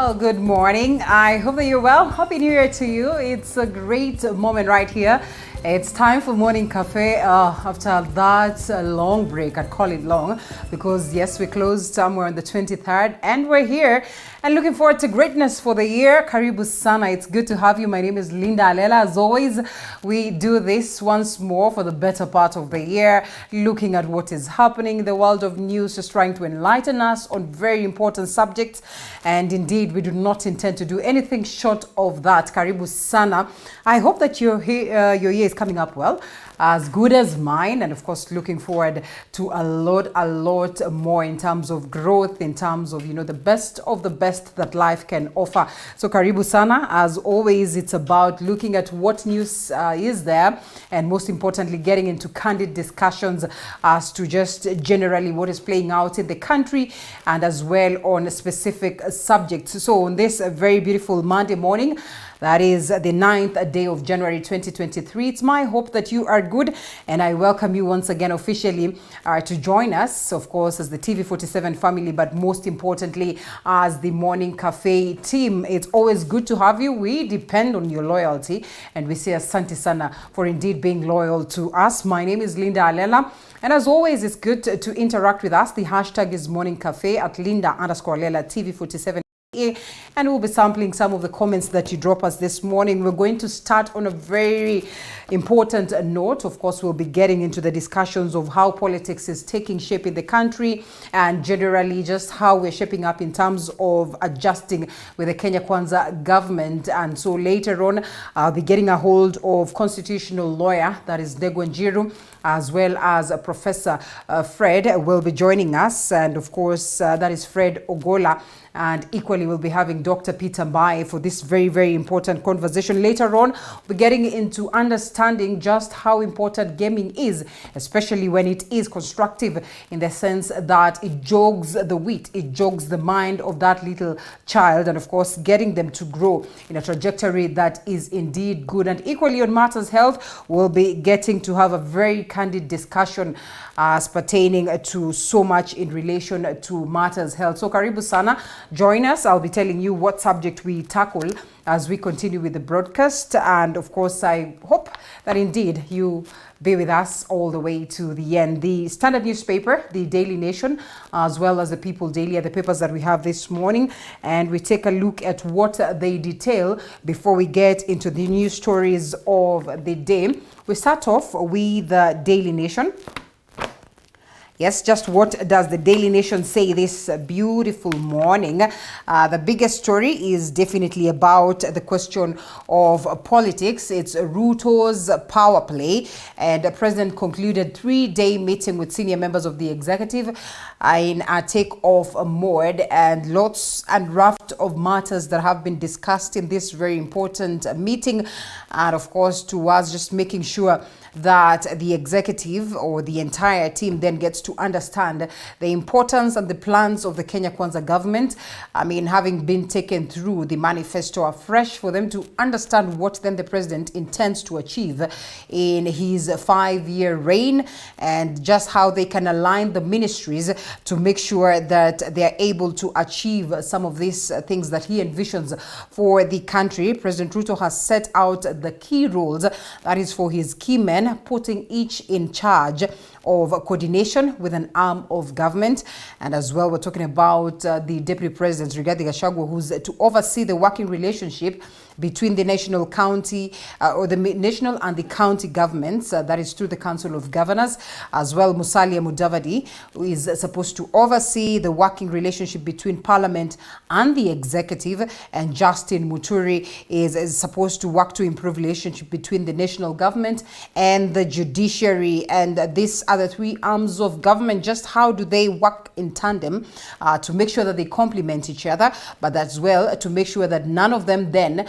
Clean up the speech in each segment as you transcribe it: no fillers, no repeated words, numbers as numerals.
Well, good morning. I hope that you're well. Happy New Year to you. It's a great moment right here. It's time for Morning Cafe after that long break. I'd call it long because, yes, we closed somewhere on the 23rd and we're here and looking forward to greatness for the year. Karibu sana. It's good to have you. My name is Linda Alela. As always, we do this once more for the better part of the year, looking at what is happening in the world of news, just trying to enlighten us on very important subjects. And indeed, we do not intend to do anything short of that. Karibu sana. I hope that your year is coming up well, as good as mine, and of course looking forward to a lot more in terms of growth, in terms of, the best of the best that life can offer. So karibu sana. As always, it's about looking at what news is there, and most importantly getting into candid discussions as to just generally what is playing out in the country and as well on specific subjects. So on this very beautiful Monday morning, that is the 9th day of January 2023. It's my hope that you are good, and I welcome you once again officially to join us, of course, as the TV47 family, but most importantly, as the Morning Cafe team. It's always good to have you. We depend on your loyalty, and we say asante sana for indeed being loyal to us. My name is Linda Alela. And as always, it's good to interact with us. The hashtag is Morning Cafe at Linda_Alela TV47. And we'll be sampling some of the comments that you drop us this morning. We're going to start on a very important note. Of course, we'll be getting into the discussions of how politics is taking shape in the country and generally just how we're shaping up in terms of adjusting with the Kenya Kwanza government. And so later on, I'll be getting a hold of constitutional lawyer, that is Ndegwa Njiru, as well as Professor Fred will be joining us. And of course, that is Fred Ogola. And equally, we'll be having Dr. Peter Mbaye for this very important conversation. Later on, we're getting into understanding just how important gaming is, especially when it is constructive in the sense that it jogs the wit, it jogs the mind of that little child, and of course, getting them to grow in a trajectory that is indeed good. And equally on matters health, we'll be getting to have a very candid discussion as pertaining to so much in relation to matters health. So karibu sana. Join us. I'll be telling you what subject we tackle as we continue with the broadcast. And of course, I hope that indeed you be with us all the way to the end. The Standard newspaper, the Daily Nation, as well as the People Daily are the papers that we have this morning. And we take a look at what they detail before we get into the news stories of the day. We start off with the Daily Nation. Yes, just what does the Daily Nation say this beautiful morning? The biggest story is definitely about the question of politics. It's Ruto's power play, and the president concluded 3-day meeting with senior members of the executive in a take-off mode, and lots and raft of matters that have been discussed in this very important meeting. And of course, to us, just making sure that the executive or the entire team then gets to understand the importance and the plans of the Kenya Kwanza government. I mean, having been taken through the manifesto afresh, for them to understand what then the president intends to achieve in his 5-year reign, and just how they can align the ministries to make sure that they are able to achieve some of these things that he envisions for the country. President Ruto has set out the key roles, that is for his key men, putting each in charge of coordination with an arm of government. And as well, we're talking about the Deputy President, Rigathi Gachagua, who's to oversee the working relationship between the national national and the county governments, that is through the Council of Governors. As well, Musalia Mudavadi, who is supposed to oversee the working relationship between Parliament and the executive, and Justin Muturi is supposed to work to improve relationship between the national government and the judiciary. And these are the 3 arms of government. Just how do they work in tandem to make sure that they complement each other, but as well to make sure that none of them then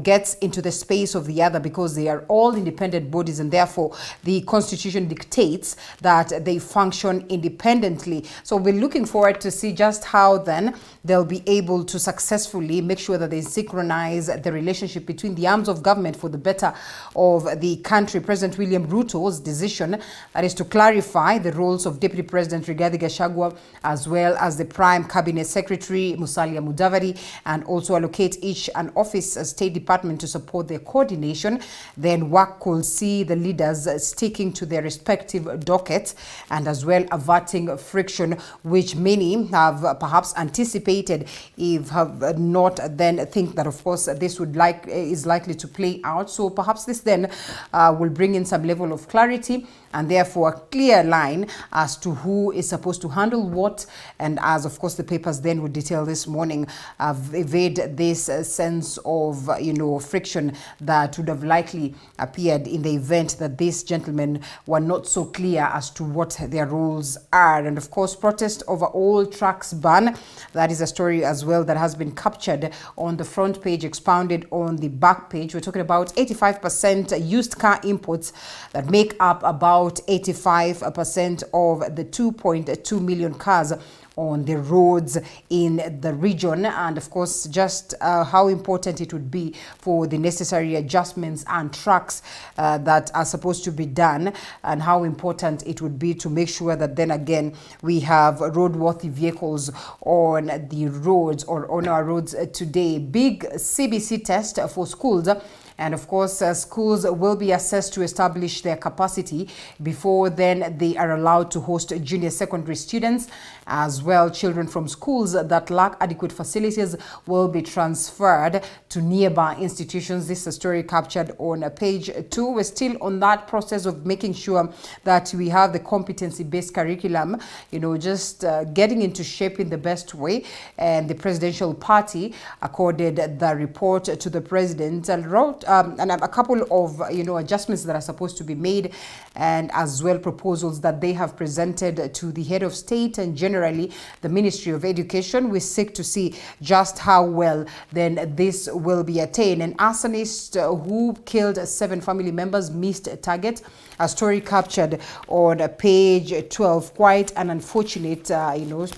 gets into the space of the other, because they are all independent bodies, and therefore the constitution dictates that they function independently. So we're looking forward to see just how then they'll be able to successfully make sure that they synchronize the relationship between the arms of government for the better of the country. President William Ruto's decision, that is to clarify the roles of Deputy President Rigathi Gachagua as well as the Prime Cabinet Secretary Musalia Mudavadi, and also allocate each an office, a State Department, to support their coordination. Then work could see the leaders sticking to their respective dockets, and as well averting friction, which many have perhaps anticipated, if have not then think that of course this is likely to play out. So perhaps this then will bring in some level of clarity, and therefore a clear line as to who is supposed to handle what. And as of course the papers then would detail this morning, evade this sense of friction that would have likely appeared in the event that these gentlemen were not so clear as to what their roles are. And of course, protest over all trucks ban, that is a story as well that has been captured on the front page, expounded on the back page. We're talking about 85% used car imports that make up about 85% of the 2.2 million cars on the roads in the region. And of course, just how important it would be for the necessary adjustments and tracks that are supposed to be done, and how important it would be to make sure that then again we have roadworthy vehicles on the roads, or on our roads today. Big CBC test for schools. And of course, schools will be assessed to establish their capacity before then they are allowed to host junior secondary students. As well, children from schools that lack adequate facilities will be transferred to nearby institutions. This is a story captured on page 2. We're still on that process of making sure that we have the competency-based curriculum, just getting into shape in the best way. And the presidential party accorded the report to the president and wrote and a couple of adjustments that are supposed to be made, and as well proposals that they have presented to the head of state and generally the Ministry of Education. We seek to see just how well then this will be attained. An arsonist who killed 7 family members missed a target. A story captured on page 12. Quite an unfortunate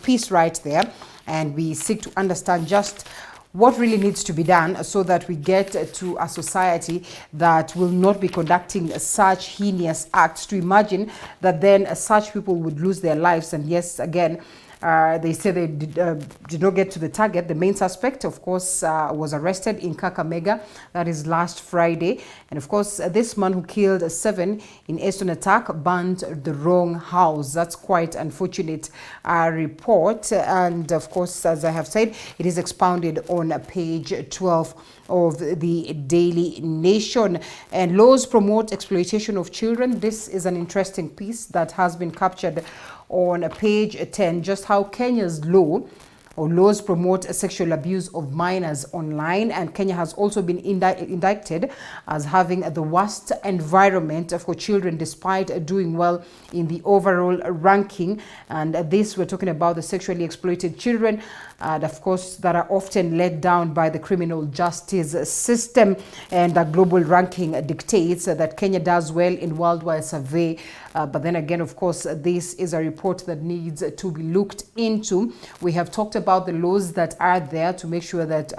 piece right there, and we seek to understand just what really needs to be done so that we get to a society that will not be conducting such heinous acts. To imagine that then such people would lose their lives. And yes, again, they say they did not get to the target. The main suspect, of course, was arrested in Kakamega. That is last Friday. And of course, this man who killed 7 in a stone attack burned the wrong house. That's quite unfortunate report. And of course, as I have said, it is expounded on page 12 of the Daily Nation. And laws promote exploitation of children. This is an interesting piece that has been captured on page 10, just how Kenya's laws promote sexual abuse of minors online. And Kenya has also been indicted as having the worst environment for children, despite doing well in the overall ranking. And this, we're talking about the sexually exploited children, and of course, that are often let down by the criminal justice system. And the global ranking dictates that Kenya does well in worldwide survey. But then again, of course, this is a report that needs to be looked into. We have talked about the laws that are there to make sure that,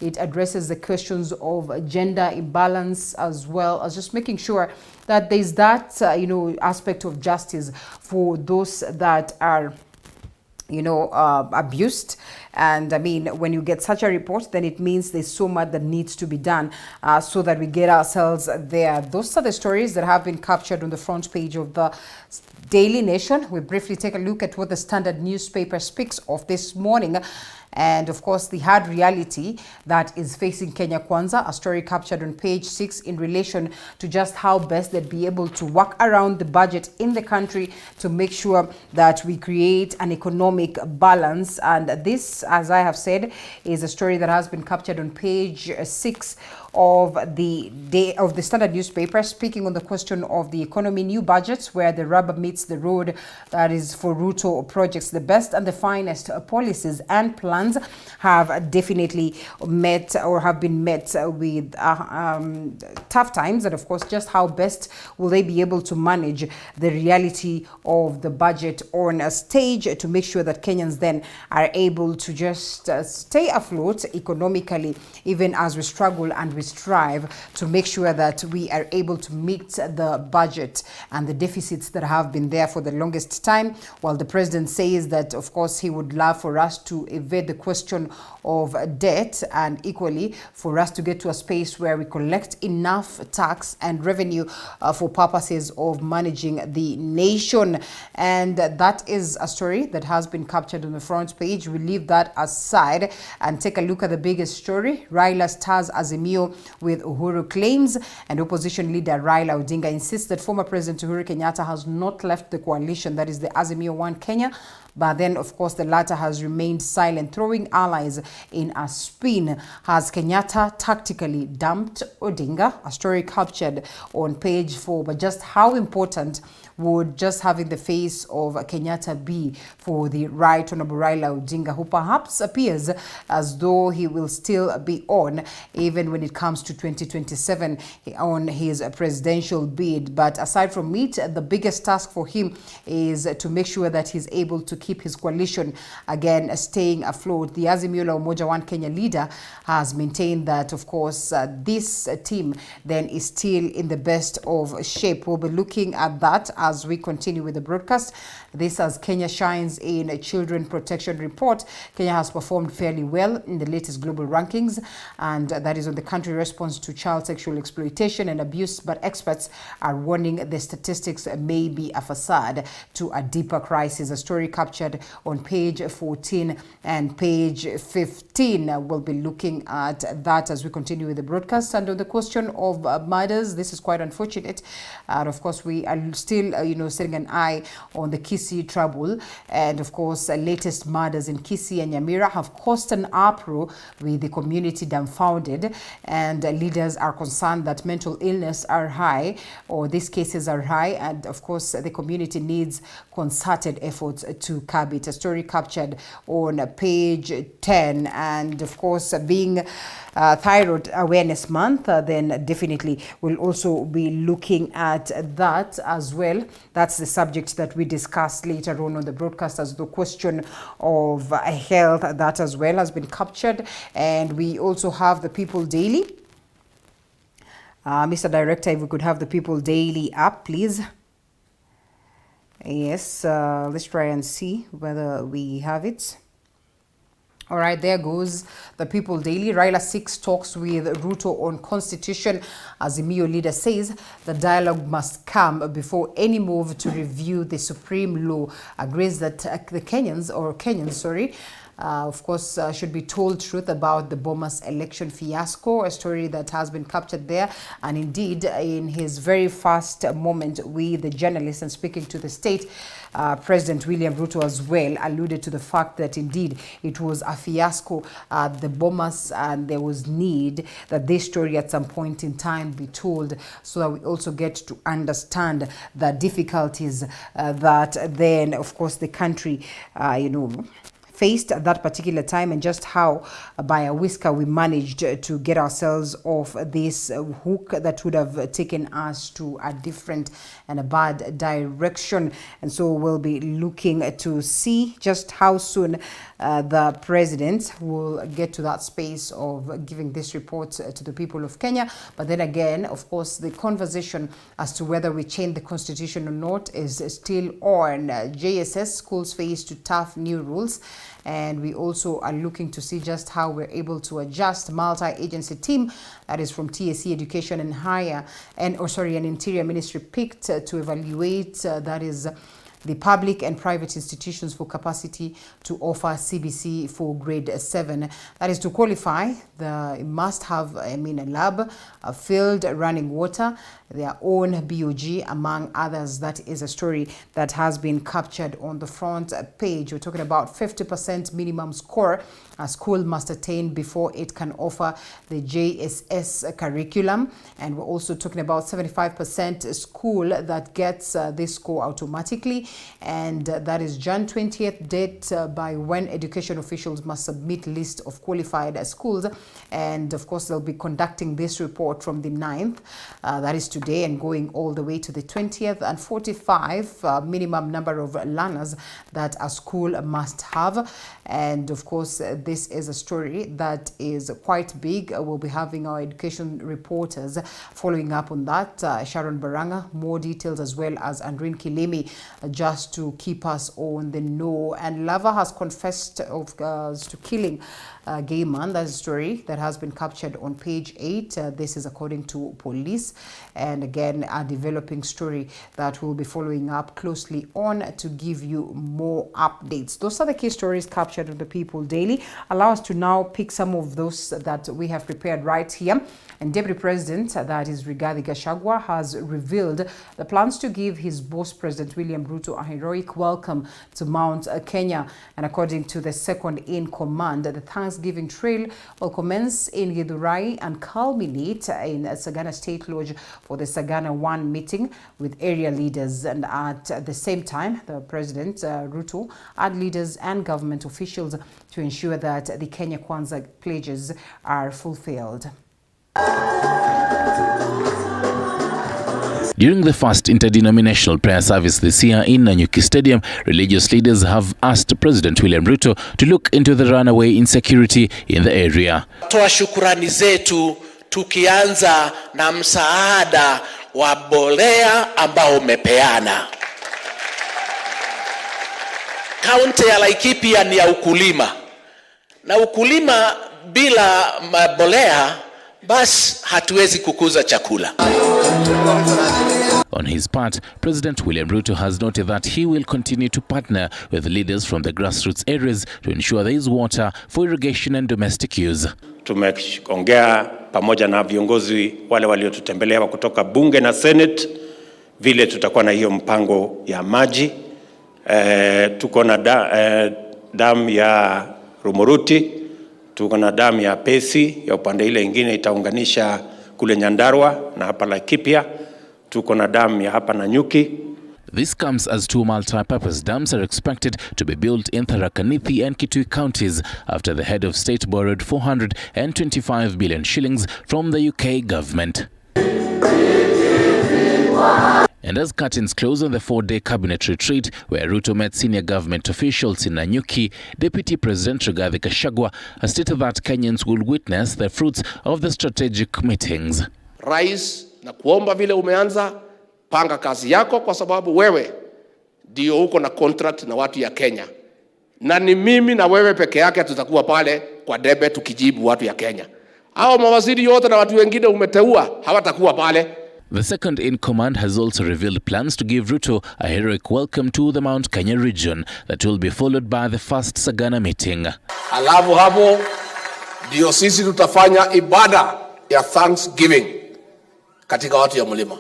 it addresses the questions of gender imbalance, as well as just making sure that there's that, aspect of justice for those that are abused. And when you get such a report, then it means there's so much that needs to be done so that we get ourselves there. Those are the stories that have been captured on the front page of the Daily Nation. We briefly take a look at what the Standard newspaper speaks of this morning. And of course, the hard reality that is facing Kenya Kwanza, a story captured on page 6 in relation to just how best they'd be able to work around the budget in the country to make sure that we create an economic balance. And this, as I have said, is a story that has been captured on page 6 of the day of the Standard newspaper, speaking on the question of the economy, new budgets where the rubber meets the road, that is for Ruto projects. The best and the finest policies and plans have definitely met or have been met with tough times, and of course just how best will they be able to manage the reality of the budget on a stage to make sure that Kenyans then are able to just stay afloat economically, even as we struggle and we strive to make sure that we are able to meet the budget and the deficits that have been there for the longest time. While the president says that of course he would love for us to evade the question of debt, and equally for us to get to a space where we collect enough tax and revenue for purposes of managing the nation. And that is a story that has been captured on the front page. We leave that aside and take a look at the biggest story. Raila stars Azimio with Uhuru claims, and opposition leader Raila Odinga insists that former President Uhuru Kenyatta has not left the coalition, that is the Azimio One Kenya. But then, of course, the latter has remained silent, throwing allies in a spin. Has Kenyatta tactically dumped Odinga? A story captured on page 4. But just how important would just having the face of Kenyatta be for the Right Honorable Raila Odinga, who perhaps appears as though he will still be on, even when it comes to 2027 on his presidential bid. But aside from it, the biggest task for him is to make sure that he's able to keep his coalition again staying afloat. The Azimio la Umoja One Kenya leader has maintained that, of course, this team then is still in the best of shape. We'll be looking at that as we continue with the broadcast. This as Kenya shines in a children protection report. Kenya has performed fairly well in the latest global rankings, and that is on the country response to child sexual exploitation and abuse. But experts are warning the statistics may be a facade to a deeper crisis. A story captured on page 14 and page 15. We'll be looking at that as we continue with the broadcast. And on the question of murders, this is quite unfortunate. And of course, we are still, setting an eye on the Kisii trouble. And of course, latest murders in Kisii and Nyamira have caused an uproar with the community dumbfounded. And leaders are concerned that mental illness are high, or these cases are high. And of course, the community needs concerted efforts to curb it. A story captured on page 10. And of course, being Thyroid Awareness Month, then definitely we'll also be looking at that as well. That's the subject that we discussed later on the broadcast, as the question of health, that as well has been captured. And we also have the People Daily. Mr. Director, if we could have the People Daily up, please. Yes, let's try and see whether we have it. All right, there goes the People Daily. Raila seeks talks with Ruto on constitution. Azimio leader says the dialogue must come before any move to review the supreme law. Agrees that the Kenyans, of course, should be told truth about the Bomas election fiasco, a story that has been captured there. And indeed, in his very first moment with the journalists and speaking to the state, President William Ruto as well alluded to the fact that indeed it was a fiasco at the Bomas, and there was need that this story at some point in time be told, so that we also get to understand the difficulties that then, of course, the country, faced at that particular time, and just how by a whisker we managed to get ourselves off this hook that would have taken us to a different and a bad direction. And so we'll be looking to see just how soon the president will get to that space of giving this report to the people of Kenya. But then again, of course, the conversation as to whether we change the constitution or not is still on. JSS schools face to tough new rules, and we also are looking to see just how we're able to adjust. Multi-agency team that is from TSC Education and Interior Ministry picked to evaluate that is the public and private institutions for capacity to offer CBC for grade 7. That is to qualify, they must have, a lab, a field, running water, their own BOG, among others. That is a story that has been captured on the front page. We're talking about 50% minimum score a school must attain before it can offer the JSS curriculum. And we're also talking about 75% school that gets this score automatically. And that is Jan 20th date by when education officials must submit list of qualified schools. And of course, they'll be conducting this report from the 9th, that is today, and going all the way to the 20th, and 45 minimum number of learners that a school must have. And of course, this is a story that is quite big. We'll be having our education reporters following up on that. Sharon Baranga, more details, as well as Andrin Kilimi, just to keep us on the know. And Lava has confessed to killing a gay man. That's a story that has been captured on page 8. This is according to police. And again, a developing story that we'll be following up closely on to give you more updates. Those are the key stories captured on the People Daily. Allow us to now pick some of those that we have prepared right here. And Deputy President, that is Rigathi Gachagua, has revealed the plans to give his boss, President William Ruto, a heroic welcome to Mount Kenya. And according to the second in command, the Thanksgiving trail will commence in Githurai and culminate in Sagana State Lodge for the Sagana 1 meeting with area leaders. And at the same time, the President Ruto urged leaders and government officials to ensure that the Kenya Kwanza pledges are fulfilled. During the first interdenominational prayer service this year in Nanyuki Stadium, religious leaders have asked President William Ruto to look into the runaway insecurity in the area. Toa shukurani zetu tukianza na msaada wa mbolea ambao umepeana. Kaunti ya Laikipia ni ya ukulima. Na ukulima bila mbolea bas hatuwezi kukuza chakula. On his part, President William Ruto has noted that he will continue to partner with leaders from the grassroots areas to ensure there is water for irrigation and domestic use. Tumeongea pamoja na viongozi wale waliotutembelea kutoka bunge na Senate vile tutakuwa na hiyo mpango ya maji. Tuko na damu ya Rumuruti, tuko na damu ya Pesi ya upande ile ingine itaunganisha kule Nyandarua na hapa Laikipia. Tuko na damu ya hapa Nanyuki. This comes as 2 multi-purpose dams are expected to be built in Tharaka Nithi and Kitui counties after the head of state borrowed 425 billion shillings from the UK government. And as curtains close on the 4-day cabinet retreat where Ruto met senior government officials in Nanyuki, Deputy President Rigathi Gachagua has stated that Kenyans will witness the fruits of the strategic meetings. Rais, na kuomba vile umeanza, panga kazi yako kwa sababu wewe ndio uko na contract na watu ya Kenya. Na ni mimi na wewe peke yake tutakuwa pale kwa debe tukijibu watu ya Kenya. Hao mawaziri yote na watu wengine umeteua hawatakuwa pale. The second in command has also revealed plans to give Ruto a heroic welcome to the Mount Kenya region that will be followed by the first Sagana meeting. Alafu hapo ndio sisi tutafanya ibada ya Thanksgiving katika watu ya mlima.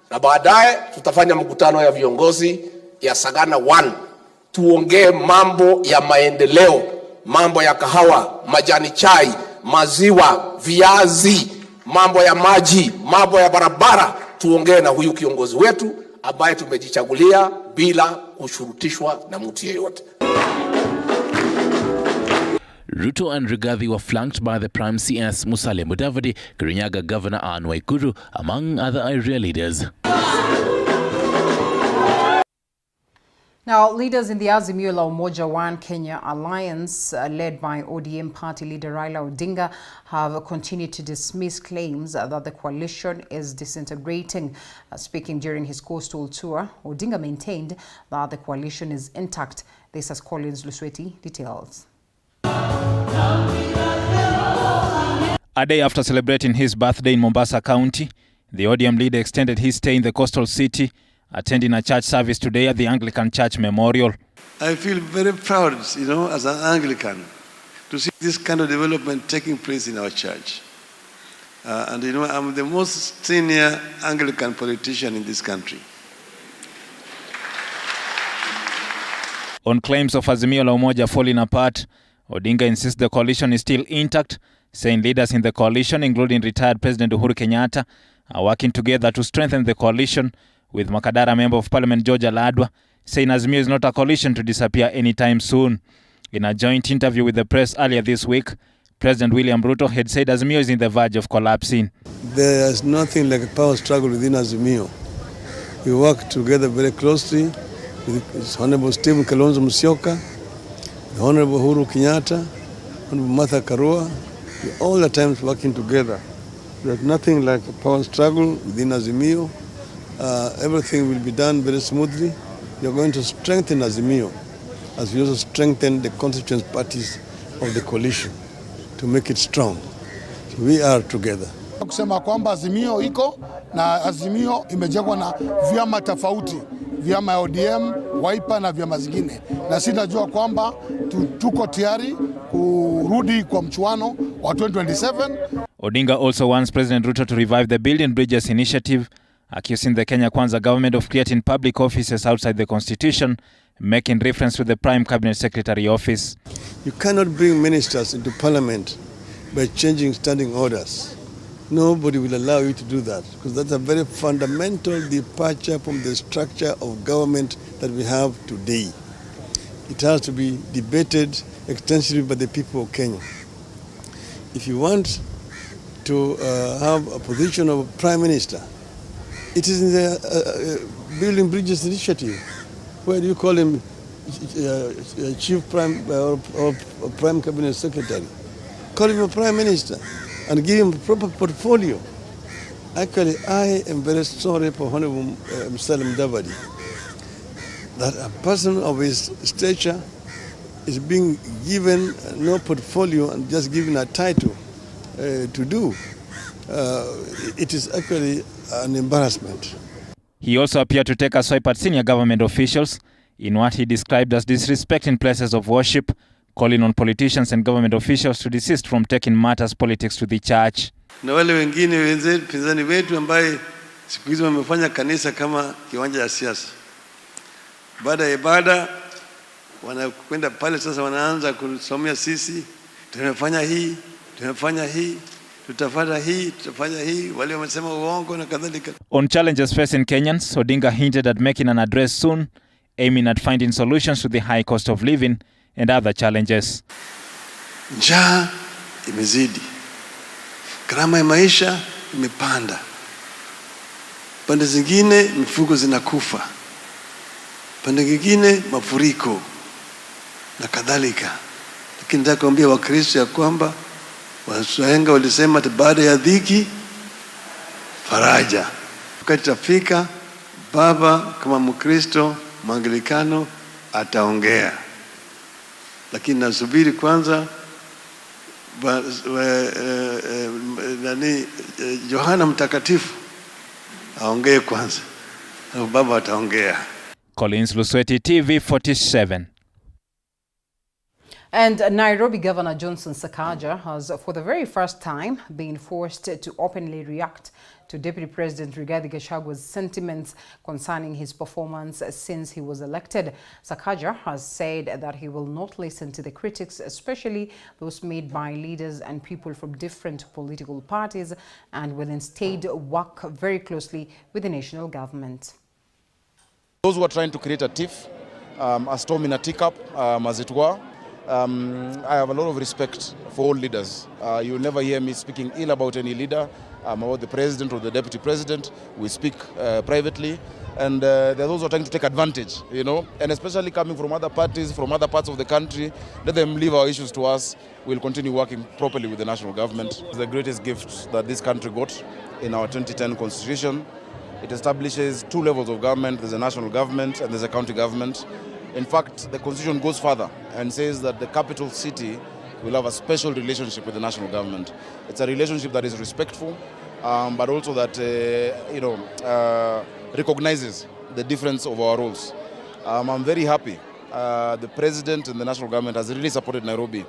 Na baadaye tutafanya mkutano ya viongozi ya Sagana 1. Tuongee mambo ya maendeleo, mambo ya kahawa, majani chai, maziwa, viazi, mambo ya maji, mambo ya barabara. Tuongee na huyu kiongozi wetu ambaye tumejichagulia bila kushurutishwa na mtu yeyote. Ruto and Rigathi were flanked by the Prime CS Musalia Mudavadi, Kirinyaga Governor Anne Waiguru, among other area leaders. Now, leaders in the Azimio la Umoja One Kenya alliance, led by ODM party leader Raila Odinga, have continued to dismiss claims that the coalition is disintegrating. Speaking during his coastal tour, Odinga maintained that the coalition is intact. This has Collins Lusweti details. A day after celebrating his birthday in Mombasa County, the ODM leader extended his stay in the coastal city attending a church service today at the Anglican Church Memorial. I feel very proud, as an Anglican, to see this kind of development taking place in our church. And I'm the most senior Anglican politician in this country. On claims of Azimio la Umoja falling apart, Odinga insists the coalition is still intact, saying leaders in the coalition, including retired President Uhuru Kenyatta, are working together to strengthen the coalition, with Makadara Member of Parliament George Aladwa saying Azimio is not a coalition to disappear anytime soon. In a joint interview with the press earlier this week, President William Ruto had said Azimio is in the verge of collapsing. There is nothing like a power struggle within Azimio. We work together very closely with His Honorable Stephen Kalonzo Musyoka, the Honorable Uhuru Kenyatta, Honorable Martha Karua. We're all the times working together. There's nothing like a power struggle within Azimio. Everything will be done very smoothly. We are going to strengthen Azimio as we also strengthen the constituent parties of the coalition to make it strong. So we are together. Kusema kwamba Azimio iko na Azimio imejengwa na vyama tofauti, vyama ya ODM, Wiper na vyama zingine. Na sinajua kwamba tuko tayari kurudi kwa mchuano wa 2027. Odinga also wants President Ruto to revive the Building Bridges initiative, accusing the Kenya Kwanza government of creating public offices outside the constitution, making reference to the Prime Cabinet Secretary office. You cannot bring ministers into parliament by changing standing orders. Nobody will allow you to do that, because that's a very fundamental departure from the structure of government that we have today. It has to be debated extensively by the people of Kenya. If you want to have a position of Prime Minister, it is in the Building Bridges initiative. Where do you call him Chief Prime or Prime Cabinet Secretary? Call him a Prime Minister and give him a proper portfolio. Actually, I am very sorry for Honorable Musalia Mudavadi that a person of his stature is being given no portfolio and just given a title to do. It is actually an embarrassment. He also appeared to take a swipe at senior government officials in what he described as disrespect in places of worship, calling on politicians and government officials to desist from taking matters politics to the church. Na wale wengine wenzetu pinzani wetu ambaye siku hizi wamefanya kanisa kama kiwanja cha siasa. Baada ya ibada wanakwenda pale sasa wanaanza kusomea sisi tunafanya hii, tutafanya hii, wale wamesema uongo na kadhalika. On challenges facing Kenyans, Odinga hinted at making an address soon, aiming at finding solutions to the high cost of living and other challenges. Njaa imezidi. Gharama ya maisha imepanda. Pande zingine mifugo zinakufa. Pande nyingine mafuriko na kadhalika. Lakini nataka kuambia Wakristo ya kwamba Wahenga walisema baada ya dhiki faraja. Wakati tafika baba kama Mkristo Mwanglikano ataongea. Lakini nasubiri kwanza Yohana Mtakatifu aongee kwanza. Na baba ataongea. Collins Lusweti, TV 47. And Nairobi Governor Johnson Sakaja has, for the very first time, been forced to openly react to Deputy President Rigathi Gachagwa's sentiments concerning his performance since he was elected. Sakaja has said that he will not listen to the critics, especially those made by leaders and people from different political parties, and will instead work very closely with the national government. Those who are trying to create a tiff, a storm in a teacup, as it were, I have a lot of respect for all leaders. You will never hear me speaking ill about any leader, about the president or the deputy president. We speak privately, and there are those who are trying to take advantage, and especially coming from other parties, from other parts of the country. Let them leave our issues to us. We'll continue working properly with the national government. It's the greatest gift that this country got in our 2010 constitution. It establishes two levels of government. There's a national government and there's a county government. In fact, the constitution goes further and says that the capital city will have a special relationship with the national government. It's a relationship that is respectful, but also that recognizes the difference of our roles. I'm very happy. The President and the national government has really supported Nairobi.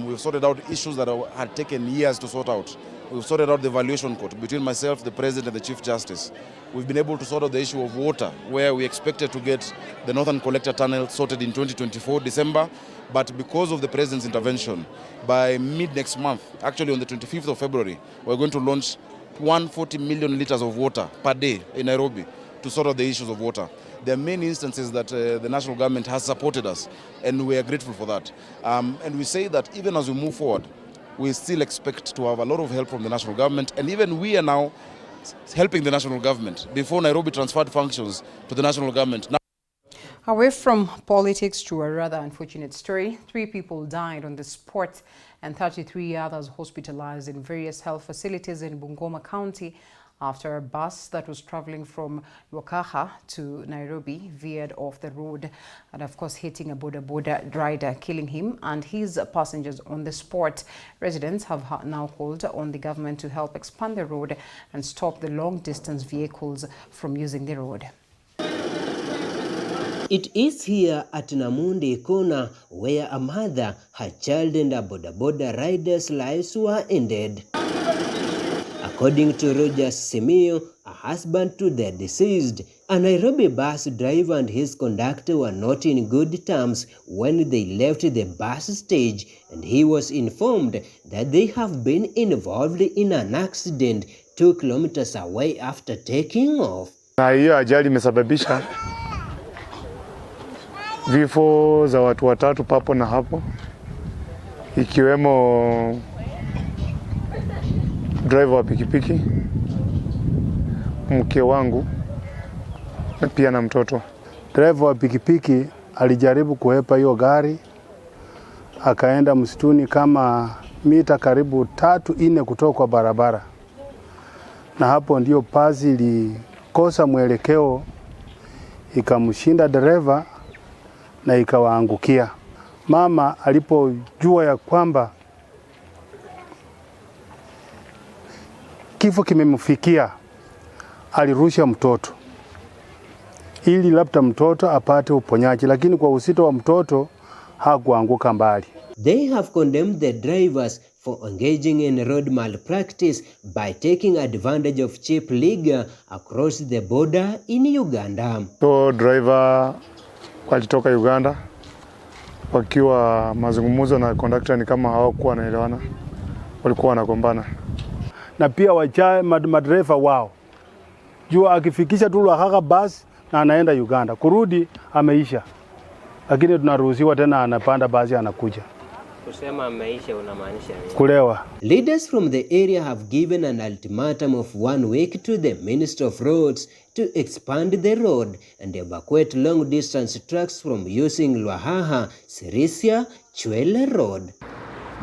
We've sorted out issues that had taken years to sort out. We've sorted out the valuation court between myself, the President and the Chief Justice. We've been able to sort out the issue of water, where we expected to get the Northern Collector Tunnel sorted in 2024, December. But because of the President's intervention, by mid-next month, actually on the 25th of February, we're going to launch 140 million liters of water per day in Nairobi to sort out the issues of water. There are many instances that the national government has supported us, and we are grateful for that. And we say that even as we move forward, we still expect to have a lot of help from the national government, and even we are now helping the national government. Before, Nairobi transferred functions to the national government. Now, away from politics to a rather unfortunate story, 3 people died on the spot and 33 others hospitalized in various health facilities in Bungoma County after a bus that was traveling from Wakaha to Nairobi veered off the road and, of course, hitting a boda rider, killing him and his passengers on the spot. Residents have now called on the government to help expand the road and stop the long-distance vehicles from using the road. It is here at Namundi Corner where a mother, her child and a boda rider's lives were ended. According to Roger Simio, a husband to the deceased, a Nairobi bus driver and his conductor were not in good terms when they left the bus stage, and he was informed that they have been involved in an accident 2 kilometers away after taking off. Na hiyo ajali imesababisha vifo za watu 3 papo na hapo, ikiwemo driver wa pikipiki, mke wangu na pia na mtoto. Driver wa pikipiki alijaribu kuhepa hiyo gari, akaenda msituni kama mita karibu 3-4 kutoka kwa barabara, na hapo ndio basi ilikosa mwelekeo, ikamshinda dereva na ikawaangukia. Mama alipojua ya kwamba kifo kimemfikia, alirusha mtoto ili labda mtoto apate uponyaji, lakini kwa uzito wa mtoto hakuanguka mbali. They have condemned the drivers for engaging in road malpractice by taking advantage of cheap liquor across the border in Uganda. So driver walitoka Uganda wakiwa mazungumzo na conductor, ni kama hawakuwa wanaelewana, walikuwa wanagombana. Na pia madereva wao jua akifikisha tu Wakaha basi na anaenda Uganda, kurudi ameisha, lakini tunaruhusiwa tena anapanda basi anakuja. Kusema ameisha unamaanisha nini? Kulewa. Leaders from the area have given an ultimatum of 1 week to the Minister of Roads to expand the road and evacuate long distance trucks from using Lwahaha, Sirisia, Chwele Road.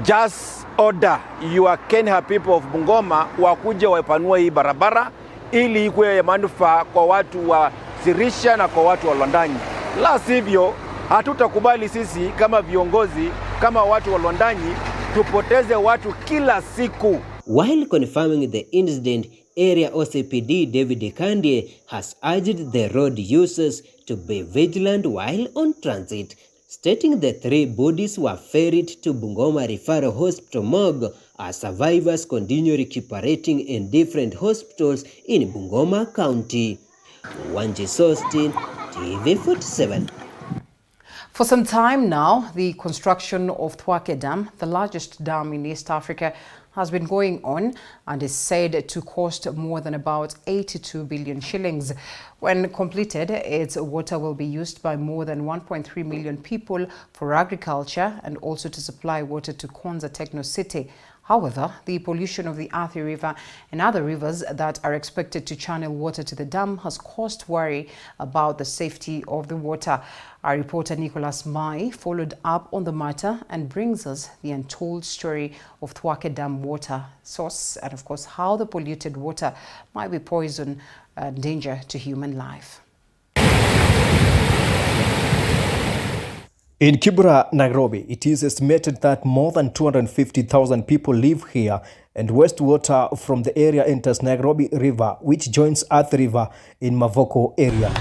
Just order your Kenya people of Bungoma wakuje wapanue hii barabara ili ikuwe ya manufaa kwa watu wa Sirisia na kwa watu wa Lwandanyi. La sivyo hatutakubali sisi kama viongozi, kama watu wa Lwandanyi, tupoteze watu kila siku. While confirming the incident, Area OCPD David Kandie has urged the road users to be vigilant while on transit, stating the 3 bodies were ferried to Bungoma Referral Hospital morgue as survivors continue recuperating in different hospitals in Bungoma County. Wanji Sostin, TV47. For some time now, the construction of Thwake Dam, the largest dam in East Africa, has been going on and is said to cost more than about 82 billion shillings. When completed, its water will be used by more than 1.3 million people for agriculture and also to supply water to Konza Techno City. However, the pollution of the Athi River and other rivers that are expected to channel water to the dam has caused worry about the safety of the water. Our reporter Nicholas Mai followed up on the matter and brings us the untold story of Thwake Dam water source and, of course, how the polluted water might be poison and danger to human life. In Kibra, Nairobi, it is estimated that more than 250,000 people live here, and wastewater from the area enters Nairobi River, which joins Athi River in Mavoko area.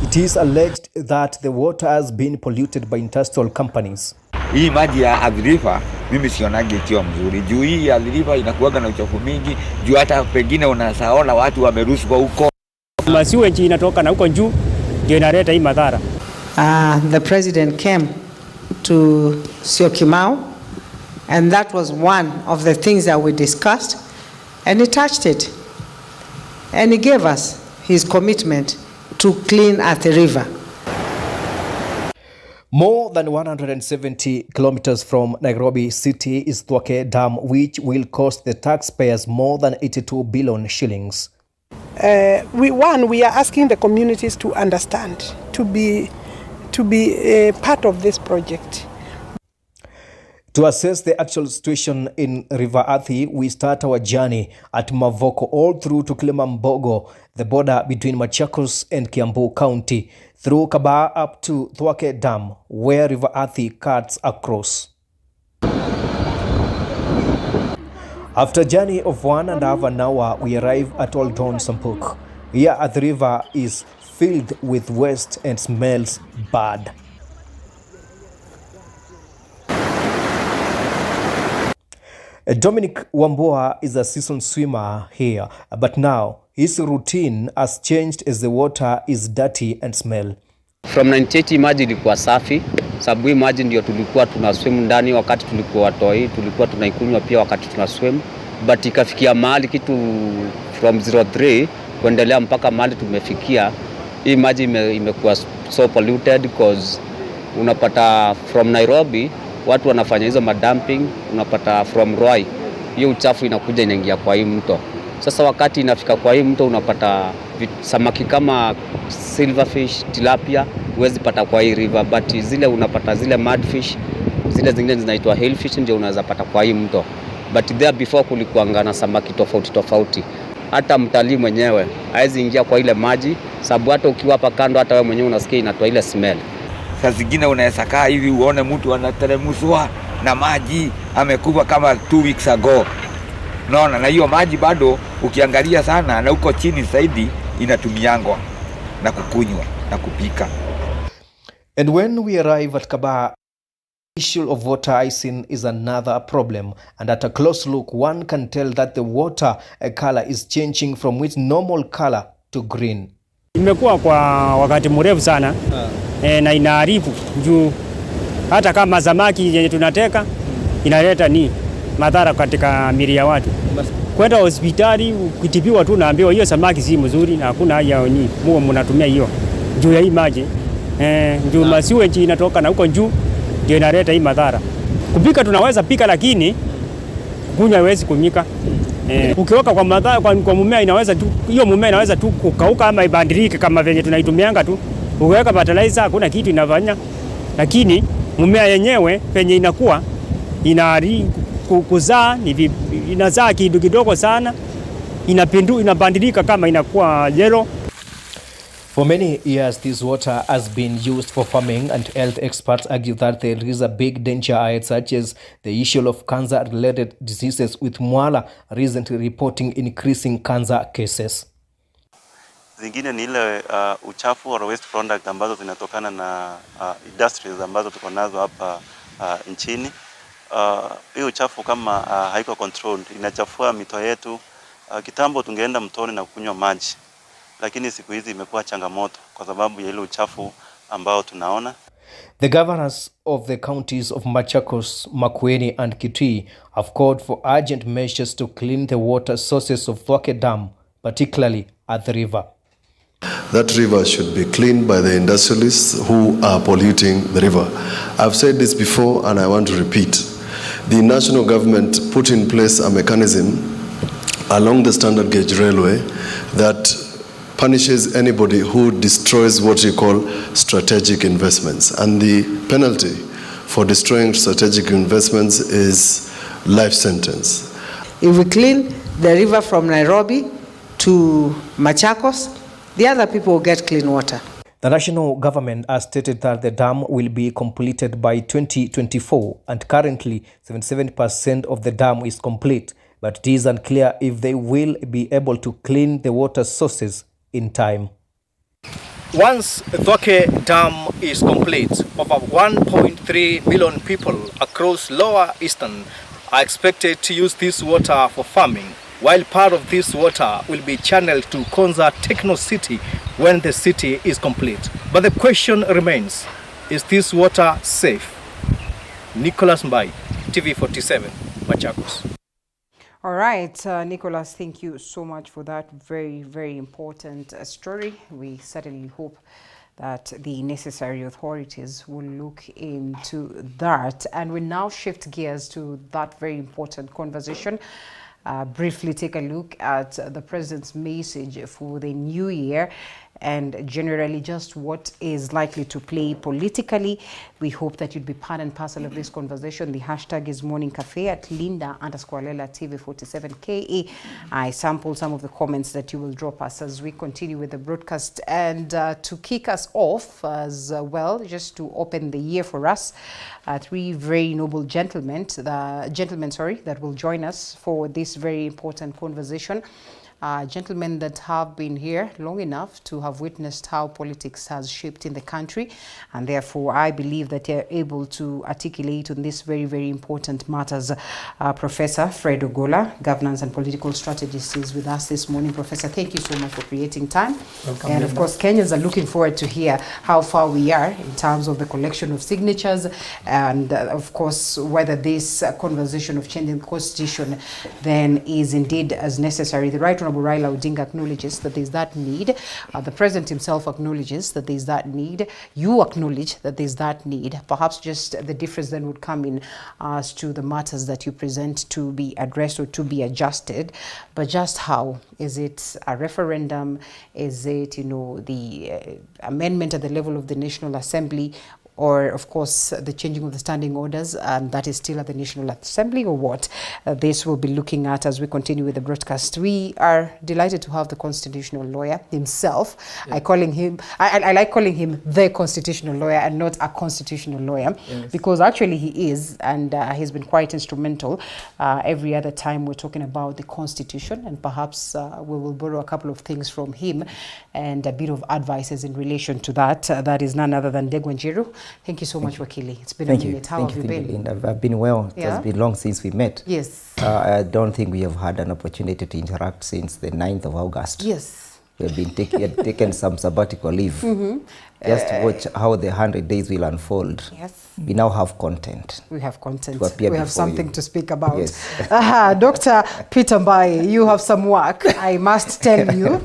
It is alleged that the water has been polluted by industrial companies. Hii maji ya Athi River mimi sionagi ikiwa mzuri. Juu hii Athi River inakuwaga na uchafu mingi, juu hata pengine unasaona watu wamerushwa huko. Masiwe nchi inatoka na huko juu ndio inaleta hii madhara. The president came to Syokimau, and that was one of the things that we discussed, and he touched it, and he gave us his commitment to clean Athi River. More than 170 kilometers from Nairobi city is Thwake Dam, which will cost the taxpayers more than 82 billion shillings. We are asking the communities to understand, to be a part of this project. To assess the actual situation in River Athi, we start our journey at Mavoko all through to Kilimambogo, the border between Machakos and Kiambu County, through Kabaa up to Thwake Dam, where River Athi cuts across. After a journey of 1.5 hours, we arrive at Old Town Sampuk. Here at the river is filled with waste and smells bad. Dominic Wambua is a seasoned swimmer here, but now his routine has changed as the water is dirty and smell. From 1980 maji ilikuwa safi, sababu maji ndio tulikuwa tunaswim ndani wakati tulikuwa watoi, tulikuwa tunaikunywa pia wakati tunaswim, but ikafikia mahali kitu from 03 kuendelea mpaka mahali tumefikia, hii maji imekuwa so polluted because unapata from Nairobi watu wanafanya hizo madumping, unapata from Ruai hiyo uchafu inakuja inaingia kwa hii mto. Sasa wakati inafika kwa hii mto unapata samaki kama silverfish, tilapia huwezi pata kwa hii river, but zile unapata zile mudfish, zile zingine zinaitwa hellfish ndio unaweza pata kwa hii mto. But there before kulikuanga na samaki tofauti tofauti. Hata mtalii mwenyewe hawezi ingia kwa ile maji sababu hata ukiwa hapa kando hata wewe mwenyewe unasikia inatoa ile smell. Saa zingine unaweza kaa hivi uone mtu anateremshwa na maji amekufa kama 2 weeks ago. Naona na hiyo maji bado ukiangalia sana na uko chini zaidi inatumiangwa na kukunywa na kupika. And when we arrive at Kabaa, the issue of water icing is another problem, and at a close look one can tell that the water color is changing from its normal color to green. Imekuwa kwa wakati mrefu sana na inaharibu juu hata kama samaki yenye tunateka inaleta ni madhara katika miili ya watu. Kwenda hospitali ukitibiwa tu naambiwa hiyo samaki si mzuri na hakuna haja nyinyi muo mnatumia hiyo juu ya hii maji. Juu masiwe nchi inatoka na huko juu ndio inaleta hii madhara. Kupika tunaweza pika lakini kunywa haiwezi kumika. Ukiweka kwa madhara kwa mmea inaweza tu hiyo mmea inaweza tu kukauka ama ibadilike kama venye tunaitumianga tu. Ukiweka fertilizer hakuna kitu inafanya. Lakini mmea yenyewe penye inakuwa kuzaa inazaa kidogo kidogo sana, inabadilika kama inakuwa yellow. For many years, this water has been used for farming, and health experts argue that there is a big danger ahead, such as the issue of cancer-related diseases, with Mwala recently reporting increasing cancer cases. Zingine ni ile uchafu or waste product ambazo zinatokana na industries ambazo tuko nazo hapa nchini. Hii uchafu kama haiko controlled inachafua mito yetu. Kitambo tungeenda mtoni na kunywa maji, lakini siku hizi imekuwa changamoto kwa sababu ya ile uchafu ambao tunaona. The governors of the counties of Machakos, Makueni and Kitui have called for urgent measures to clean the water sources of Thwake Dam, particularly at the river. That river should be cleaned by the industrialists who are polluting the river. I've said this before and I want to repeat. The national government put in place a mechanism along the standard gauge railway that punishes anybody who destroys what you call strategic investments. And the penalty for destroying strategic investments is life sentence. If we clean the river from Nairobi to Machakos, the other people will get clean water. The national government has stated that the dam will be completed by 2024, and currently 77% of the dam is complete, but it is unclear if they will be able to clean the water sources in time. Once Thwake Dam is complete, over 1.3 million people across Lower Eastern are expected to use this water for farming, while part of this water will be channeled to Konza Techno City when the city is complete. But the question remains, is this water safe? Nicholas Mbai, TV47, Machakos. All right, Nicholas, thank you so much for that very, very important story. We certainly hope that the necessary authorities will look into that. And we now shift gears to that very important conversation. Briefly take a look at the president's message for the new year and generally just what is likely to play politically. We hope that you'd be part and parcel of this conversation. The hashtag is Morning Cafe at Linda_Lela TV47KE. I sampled some of the comments that you will drop us as we continue with the broadcast. And to kick us off as well, just to open the year for us, three very noble gentlemen, that will join us for this very important conversation. Gentlemen that have been here long enough to have witnessed how politics has shaped in the country, and therefore I believe that they're able to articulate on these very, very important matters. Professor Fred Ogola, Governance and Political Strategist, is with us this morning. Professor, thank you so much for creating time. Welcome, and of course, Kenyans are looking forward to hear how far we are in terms of the collection of signatures, and of course, whether this conversation of changing the constitution then is indeed as necessary. The Right Honorable Raila Odinga acknowledges that there's that need. The President himself acknowledges that there's that need. You acknowledge that there's that need. Perhaps just the difference then would come in as to the matters that you present to be addressed or to be adjusted. But just how? Is it a referendum? Is it, the amendment at the level of the National Assembly? Or, of course, the changing of the standing orders, and that is still at the National Assembly, or what? This we'll be looking at as we continue with the broadcast. We are delighted to have the constitutional lawyer himself. Yeah. I like calling him the constitutional lawyer and not a constitutional lawyer, yes, because actually he is, and he's been quite instrumental. Every other time we're talking about the Constitution, and perhaps we will borrow a couple of things from him and a bit of advices in relation to that. That is none other than Ndegwa Njiru. Thank you so much, Wakili. It's been a minute. How have you been? I've been well. It has been long since we met. Yes. I don't think we have had an opportunity to interact since the 9th of August. Yes. We have been taken some sabbatical leave. Mm-hmm. Just to watch how the 100 days will unfold. Yes. We now have content. We have content. We have something to speak about. Yes. Dr. Peter Mbai, you have some work, I must tell you.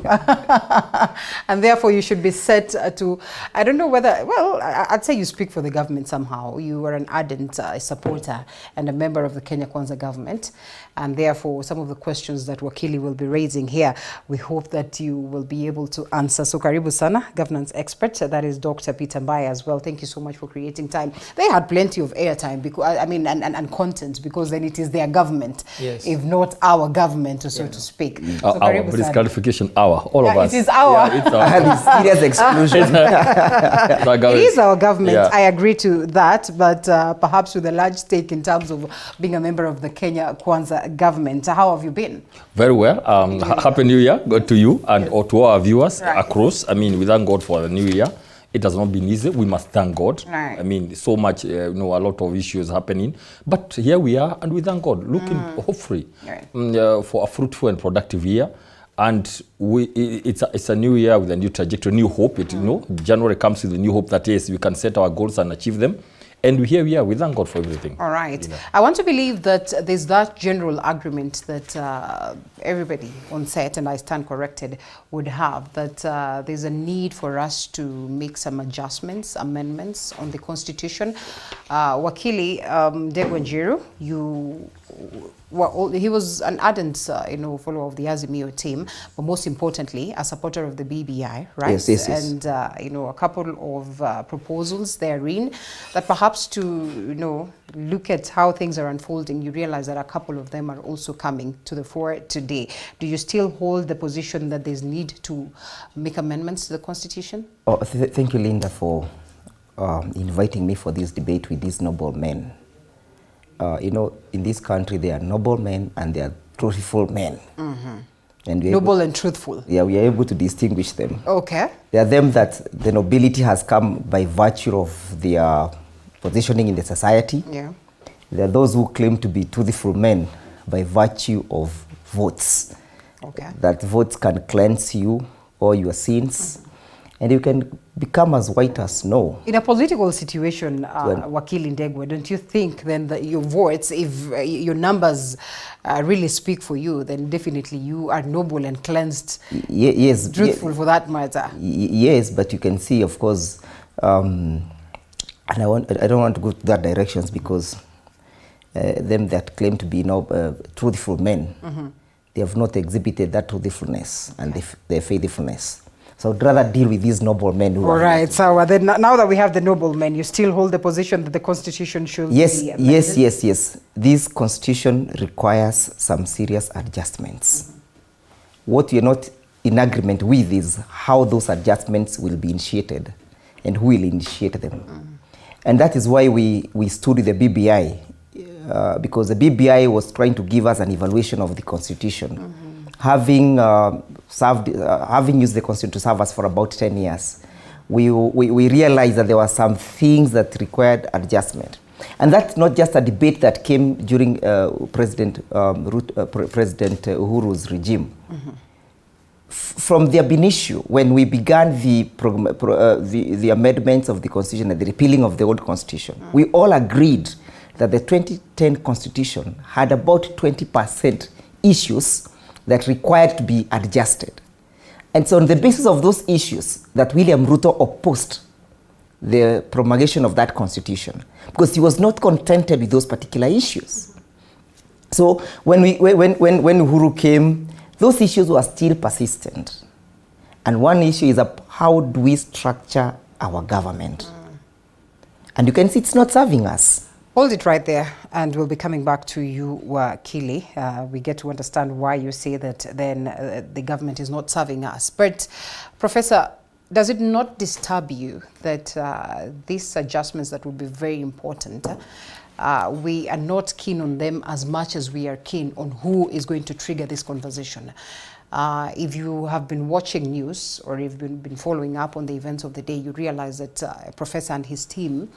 And therefore you should be set to, I don't know whether, well, I'd say you speak for the government somehow. You are an ardent supporter and a member of the Kenya Kwanza government. And therefore some of the questions that Wakili will be raising here, we hope that you will be able to answer. So karibu sana, governance expert. That is Dr. Peter Mbai as well. Thank you so much for creating time. They had plenty of airtime, because and content, because then it is their government, yes, if not our government, so to speak. So our British clarification, all of us. It is our. Yeah, it's our serious exclusion. It is our government. Yeah. I agree to that, but perhaps with a large stake in terms of being a member of the Kenya Kwanza government. How have you been? Very well. Happy New Year to you and to our viewers across. I mean, we thank God for the new year. It has not been easy. We must thank God. Right. I mean, so much, a lot of issues happening. But here we are, and we thank God, looking hopefully for a fruitful and productive year. And it's a new year with a new trajectory, new hope. January comes with a new hope that, yes, we can set our goals and achieve them. And here we are, we thank God for everything. All right. I want to believe that there's that general agreement that everybody on set, and I stand corrected, would have, that there's a need for us to make some adjustments, amendments on the Constitution. Wakili Ndegwa Njiru, you well, he was an ardent, follower of the Azimio team, but most importantly, a supporter of the BBI, right? Yes, yes, yes. And, a couple of proposals therein that perhaps to, look at how things are unfolding, you realize that a couple of them are also coming to the fore today. Do you still hold the position that there's need to make amendments to the Constitution? Oh, thank you, Linda, for inviting me for this debate with these noble men. In this country, there are noble men and there are truthful men. Mm-hmm. And noble and truthful. Yeah, we are able to distinguish them. Okay. There are them that the nobility has come by virtue of their positioning in the society. Yeah. There are those who claim to be truthful men by virtue of votes. Okay. That votes can cleanse you all your sins. Mm-hmm. And you can become as white as snow. In a political situation, Wakili Ndegwa, don't you think then that your votes, if your numbers really speak for you, then definitely you are noble and cleansed, yes, truthful for that matter? Yes, but you can see, of course, and I don't want to go to that directions because them that claim to be truthful men, mm-hmm. they have not exhibited that truthfulness and their faithfulness. So I'd rather deal with these noble men who all right, so then now that we have the noble men, you still hold the position that the Constitution should be amended? Yes. This Constitution requires some serious adjustments. Mm-hmm. What you're not in agreement with is how those adjustments will be initiated and who will initiate them. Mm-hmm. And that is why we stood with the BBI, because the BBI was trying to give us an evaluation of the Constitution. Mm-hmm. Having used the Constitution to serve us for about 10 years, we realized that there were some things that required adjustment. And that's not just a debate that came during President Uhuru's regime. Mm-hmm. From the ab initio, when we began the amendments of the Constitution and the repealing of the old Constitution, mm-hmm. we all agreed that the 2010 Constitution had about 20% issues that required to be adjusted. And so on the basis of those issues that William Ruto opposed the promulgation of that Constitution, because he was not contented with those particular issues. So when Uhuru came, those issues were still persistent. And one issue is how do we structure our government? And you can see it's not serving us. Hold it right there, and we'll be coming back to you, Wakili. We get to understand why you say that then the government is not serving us. But, Professor, does it not disturb you that these adjustments that would be very important, we are not keen on them as much as we are keen on who is going to trigger this conversation? If you have been watching news or if you've been following up on the events of the day, you realize that Professor and his team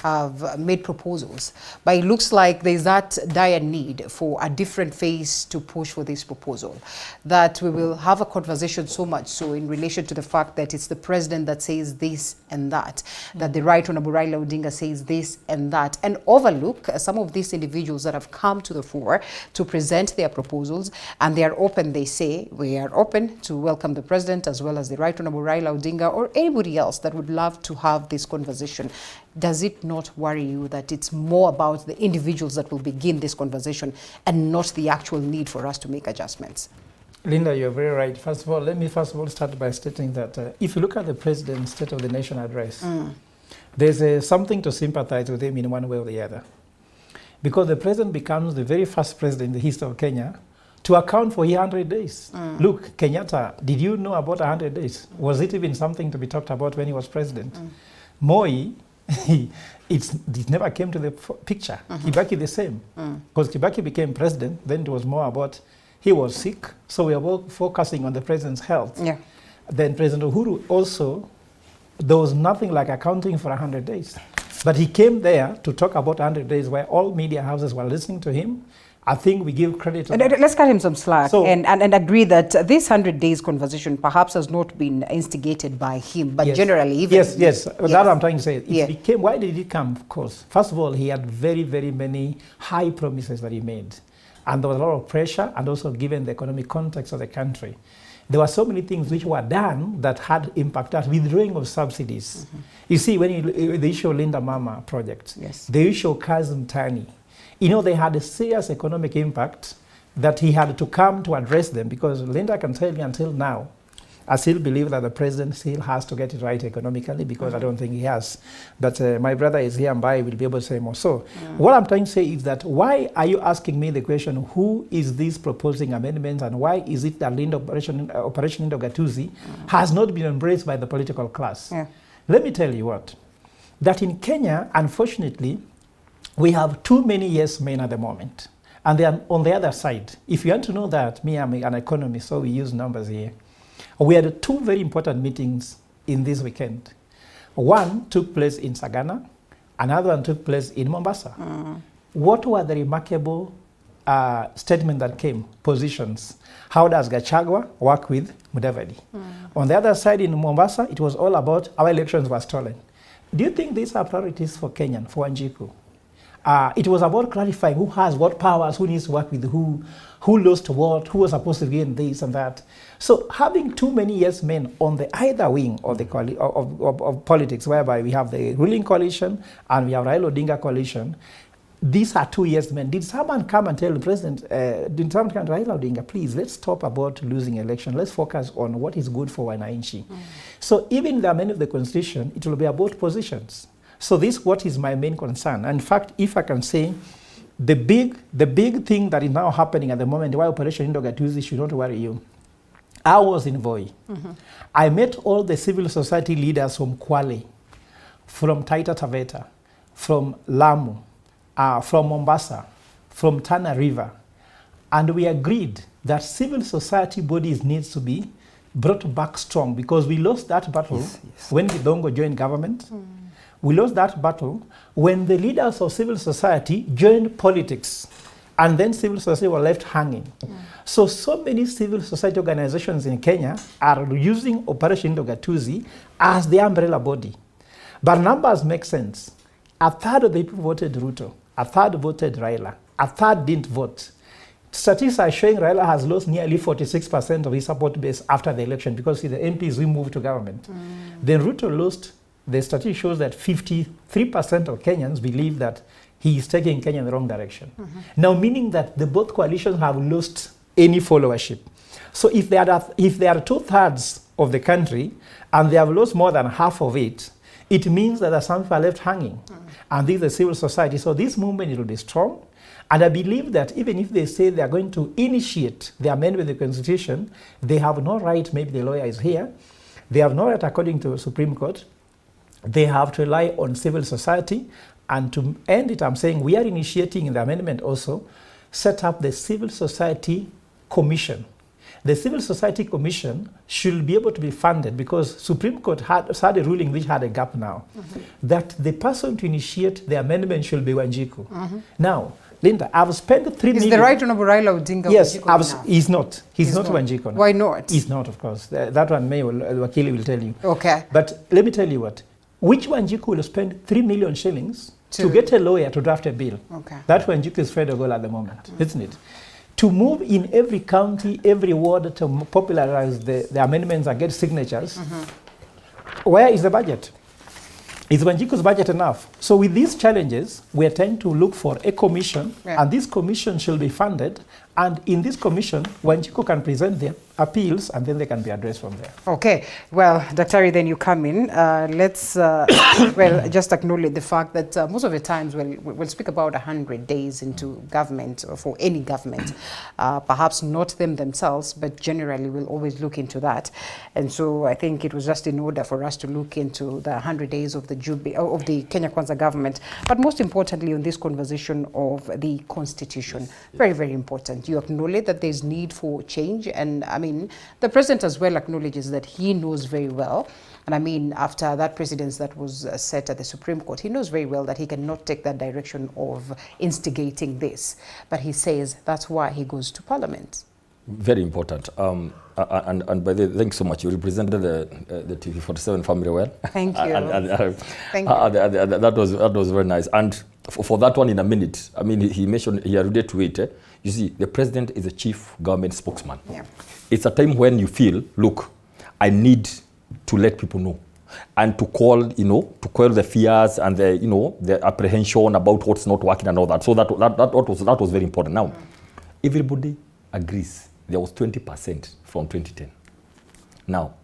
have made proposals. But it looks like there's that dire need for a different face to push for this proposal. That we will have a conversation so much so in relation to the fact that it's the president that says this and that, that the Right Honorable Raila Odinga says this and that, and overlook some of these individuals that have come to the fore to present their proposals, and they are open, they say, we are open to welcome the president as well as the Right Honorable Raila Odinga or anybody else that would love to have this conversation. Does it not worry you that it's more about the individuals that will begin this conversation and not the actual need for us to make adjustments? Linda, you're very right. First of all, let me start by stating that if you look at the President's State of the Nation address, there's something to sympathize with him in one way or the other. Because the President becomes the very first President in the history of Kenya to account for 100 days. Look, Kenyatta, did you know about 100 days? Was it even something to be talked about when he was President? Moi, it never came to the picture. Kibaki the same. Because Kibaki became president, then it was more about he was sick, so we are focusing on the president's health. Yeah. Then President Uhuru also, there was nothing like accounting for 100 days. But he came there to talk about 100 days where all media houses were listening to him. I think we give credit to that. Let's cut him some slack and agree that this 100 days conversation perhaps has not been instigated by him, but generally even... Yes. That's what I'm trying to say. It became, why did it come? Of course, first of all, he had very, very many high promises that he made. And there was a lot of pressure, and also given the economic context of the country. There were so many things which were done that had impact, that withdrawing of subsidies. You see, when the issue of Linda Mama project, the issue of Kazi Mtani, you know, they had a serious economic impact that he had to come to address them, because Linda can tell me until now, I still believe that the president still has to get it right economically, because I don't think he has. But my brother is here and by will be able to say more. So what I'm trying to say is that, why are you asking me the question, who is this proposing amendments, and why is it that Operation Indo Gatuzi has not been embraced by the political class? Let me tell you what, that in Kenya, unfortunately, we have too many yes men at the moment. And they are on the other side. If you want to know that, me, I'm an economist, so we use numbers here. We had two very important meetings in this weekend. One took place in Sagana, another one took place in Mombasa. What were the remarkable statements that came? Positions. How does Gachagua work with Mudavadi? On the other side in Mombasa, it was all about our elections were stolen. Do you think these are priorities for Kenyan, for Wanjiku? It was about clarifying who has what powers, who needs to work with who lost what, who was supposed to gain this and that. So having too many yes men on the either wing of the of politics, whereby we have the ruling coalition and we have Raila Odinga coalition, these are two yes men. Did someone come and tell the president, did someone come to Raila Odinga, please, let's stop about losing election. Let's focus on what is good for Wananchi. So even the amendment of the constitution, it will be about positions. So this is what is my main concern. And in fact, if I can say, the big thing that is now happening at the moment, why Operation Indo Gatuzi should not worry you. I was in Voi. I met all the civil society leaders from Kwale, from Taita Taveta, from Lamu, from Mombasa, from Tana River. And we agreed that civil society bodies needs to be brought back strong, because we lost that battle when Gidongo joined government. We lost that battle when the leaders of civil society joined politics, and then civil society were left hanging. So many civil society organizations in Kenya are using Operation Indo Gatuzi as the umbrella body. But numbers make sense. A third of the people voted Ruto, a third voted Raila, a third didn't vote. Statistics are showing Raila has lost nearly 46% of his support base after the election, because the MPs we moved to government. Then Ruto lost. The statistic shows that 53% of Kenyans believe that he is taking Kenya in the wrong direction. Now, meaning that the both coalitions have lost any followership. So if they are 2/3 of the country and they have lost more than half of it, it means that some people are left hanging. And this is the civil society. So this movement will be strong. And I believe that even if they say they are going to initiate the amendment of the constitution, they have no right, maybe the lawyer is here, they have no right according to the Supreme Court. They have to rely on civil society. And to end it, I'm saying we are initiating in the amendment also, set up the Civil Society Commission. The Civil Society Commission should be able to be funded, because Supreme Court had a ruling which had a gap now, that the person to initiate the amendment should be Wanjiku. Now, Linda, I've spent 3 million. Is the right honorable Raila Odinga Yes, he's not. He's not Wanjiku. Why not? He's not, of course. That one Wakili will tell you. Okay. But let me tell you what. Which Wanjiku will spend 3 million shillings to get a lawyer to draft a bill? Okay. That Wanjiku is federal goal at the moment, isn't it? To move in every county, every ward to popularize the amendments and get signatures, where is the budget? Is Wanjiku's budget enough? So with these challenges, we are trying to look for a commission, and this commission should be funded. And in this commission, Wanjiku can present their appeals, and then they can be addressed from there. Okay. Well, Daktari, then you come in. Let's well, just acknowledge the fact that most of the times we'll speak about 100 days into government, or for any government. Perhaps not them themselves, but generally we'll always look into that. And so I think it was just in order for us to look into the 100 days of the Kenya Kwanza government. But most importantly, on this conversation of the constitution, very, very important. You acknowledge that there's need for change, and I mean, the president as well acknowledges that he knows very well, and I mean, after that precedence that was set at the Supreme Court, he knows very well that he cannot take that direction of instigating this, but he says that's why he goes to Parliament. Very important. And by the way, thanks so much. You represented the TV47 family well. Thank you. Thank you. That was very nice. And for that one, in a minute, I mean, he mentioned, he alluded to it. You see, the president is a chief government spokesman. Yeah. It's a time when you feel, look, I need to let people know. and to quell the fears and the apprehension about what's not working and all that. So that was very important. Now, everybody agrees there was 20% from 2010. Now,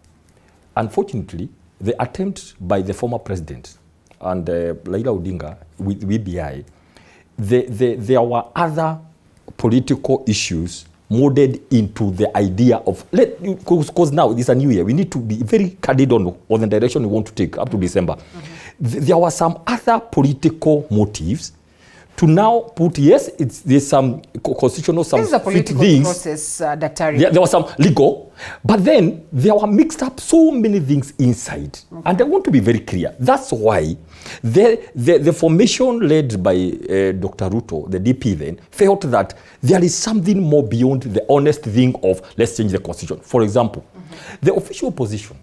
unfortunately, the attempt by the former president and Raila Odinga with BBI, there were other political issues molded into the idea of, because now it's a new year, we need to be very candid on the direction we want to take up to December. There were some other political motives to now put, yes, there's some constitutional, some this is a political things. Process, Dr. There was some legal, but then there were mixed up so many things inside. And I want to be very clear. That's why the formation led by Dr. Ruto, the DP then, felt that there is something more beyond the honest thing of let's change the constitution. For example, the official opposition,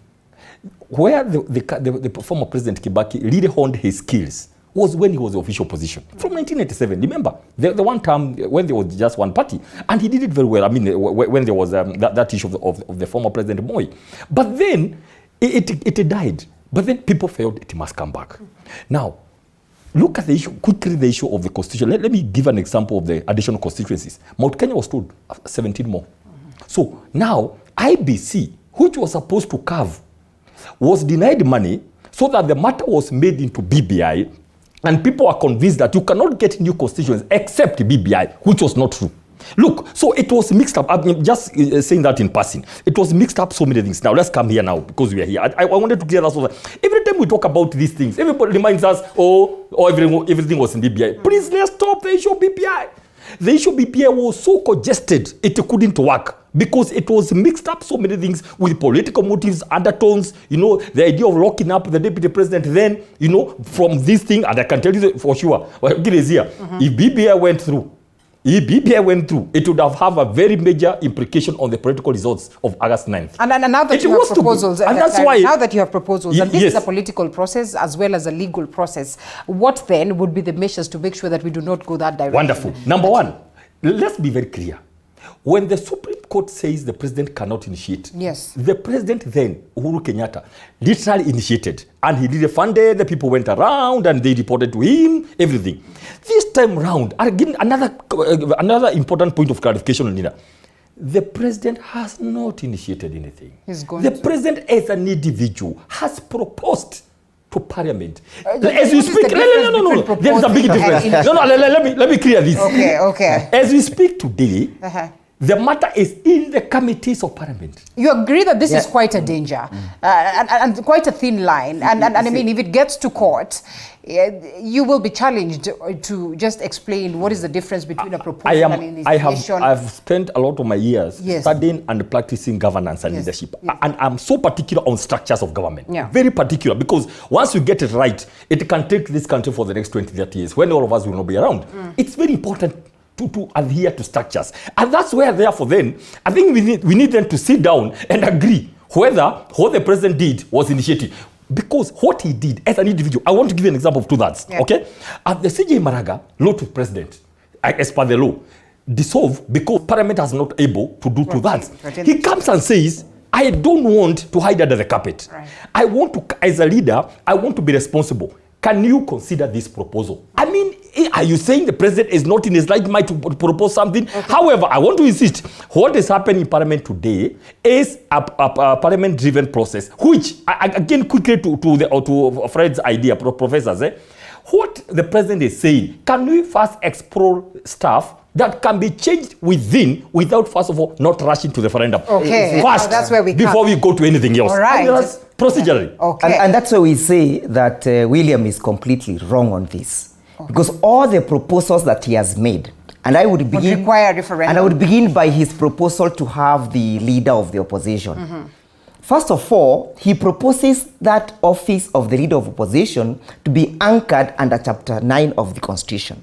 where the former President Kibaki really honed his skills, was when he was the official position. From 1987, remember, the one time when there was just one party, and he did it very well. I mean, when there was that issue of the former President Moi. But then, it died. But then people felt it must come back. Now, look at the issue, quickly the issue of the constitution. Let me give an example of the additional constituencies. Mount Kenya was told 17 more. So now, IBC, which was supposed to carve, was denied money so that the matter was made into BBI. And people are convinced that you cannot get new constitutions except BBI, which was not true. Look, so it was mixed up. I'm just saying that in passing. It was mixed up so many things. Now, let's come here now because we are here. I wanted to clear that. Every time we talk about these things, everybody reminds us, everything was in BBI. Please, let's stop the issue of BBI. The issue of BBI was so congested, it couldn't work because it was mixed up so many things with political motives, undertones, the idea of locking up the deputy president then, from this thing, and I can tell you for sure, if BBI went through, it would have a very major implication on the political results of August 9th. And now that you have proposals, and that's why, now that you have proposals, and this is a political process as well as a legal process, what then would be the measures to make sure that we do not go that direction? Wonderful. Number one, let's be very clear. When the Supreme Court says the president cannot initiate, yes, the president then, Uhuru Kenyatta, literally initiated. And he refunded, the people went around and they reported to him, everything. This time round, again, another important point of clarification, Nina. The president has not initiated anything. The president as an individual has proposed to parliament. As we speak, no. There is a big difference. Let me clear this. Okay. As we speak today, the matter is in the committees of parliament. You agree that this is quite a danger and quite a thin line. And I mean, if it gets to court, you will be challenged to just explain what is the difference between a proposal and initiation. I've spent a lot of my years studying and practicing governance and leadership. And I'm so particular on structures of government. Very particular, because once you get it right, it can take this country for the next 20, 30 years when all of us will not be around. It's very important to adhere to structures. And that's where, therefore, then, I think we need them to sit down and agree whether what the president did was initiated. Because what he did as an individual, I want to give you an example of two that, okay? And the CJ Maraga, law to president, as per the law, dissolved because parliament is not able to do two that. He comes and says, I don't want to hide under the carpet. I want to, as a leader, I want to be responsible. Can you consider this proposal? I mean, are you saying the president is not in his right mind to propose something? However, I want to insist, what is happening in parliament today is a parliament-driven process, which, again, quickly to Fred's idea, professors, what the president is saying, can we first explore stuff that can be changed within without, first of all, not rushing to the referendum. First, that's where we before we go to anything else. All right. Procedurally. And that's why we say that William is completely wrong on this. Because all the proposals that he has made, and I would begin require referendum. And I would begin by his proposal to have the leader of the opposition. First of all, he proposes that office of the leader of opposition to be anchored under Chapter 9 of the Constitution.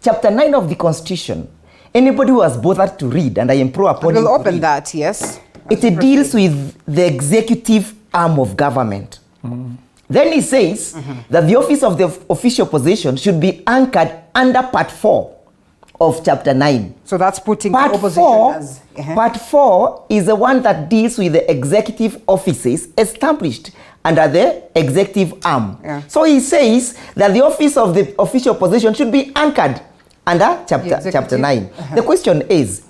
Chapter 9 of the Constitution, anybody who has bothered to read, and I implore upon you to open read, that, yes. It deals with the executive arm of government. Then he says that the office of the official opposition should be anchored under Part 4 of Chapter 9. So that's putting Part opposition 4, as... Part 4 is the one that deals with the executive offices established under the executive arm. So he says that the office of the official opposition should be anchored under chapter 9. The question is,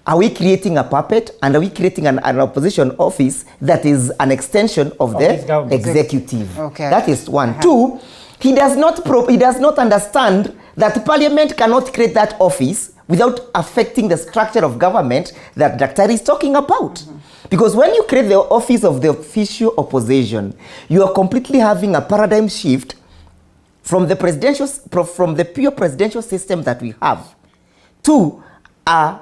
are we creating a puppet, and are we creating an opposition office that is an extension of the executive? That is one. Two, he does not understand that Parliament cannot create that office without affecting the structure of government that Dr. is talking about. Because when you create the office of the official opposition, you are completely having a paradigm shift from the pure presidential system that we have to a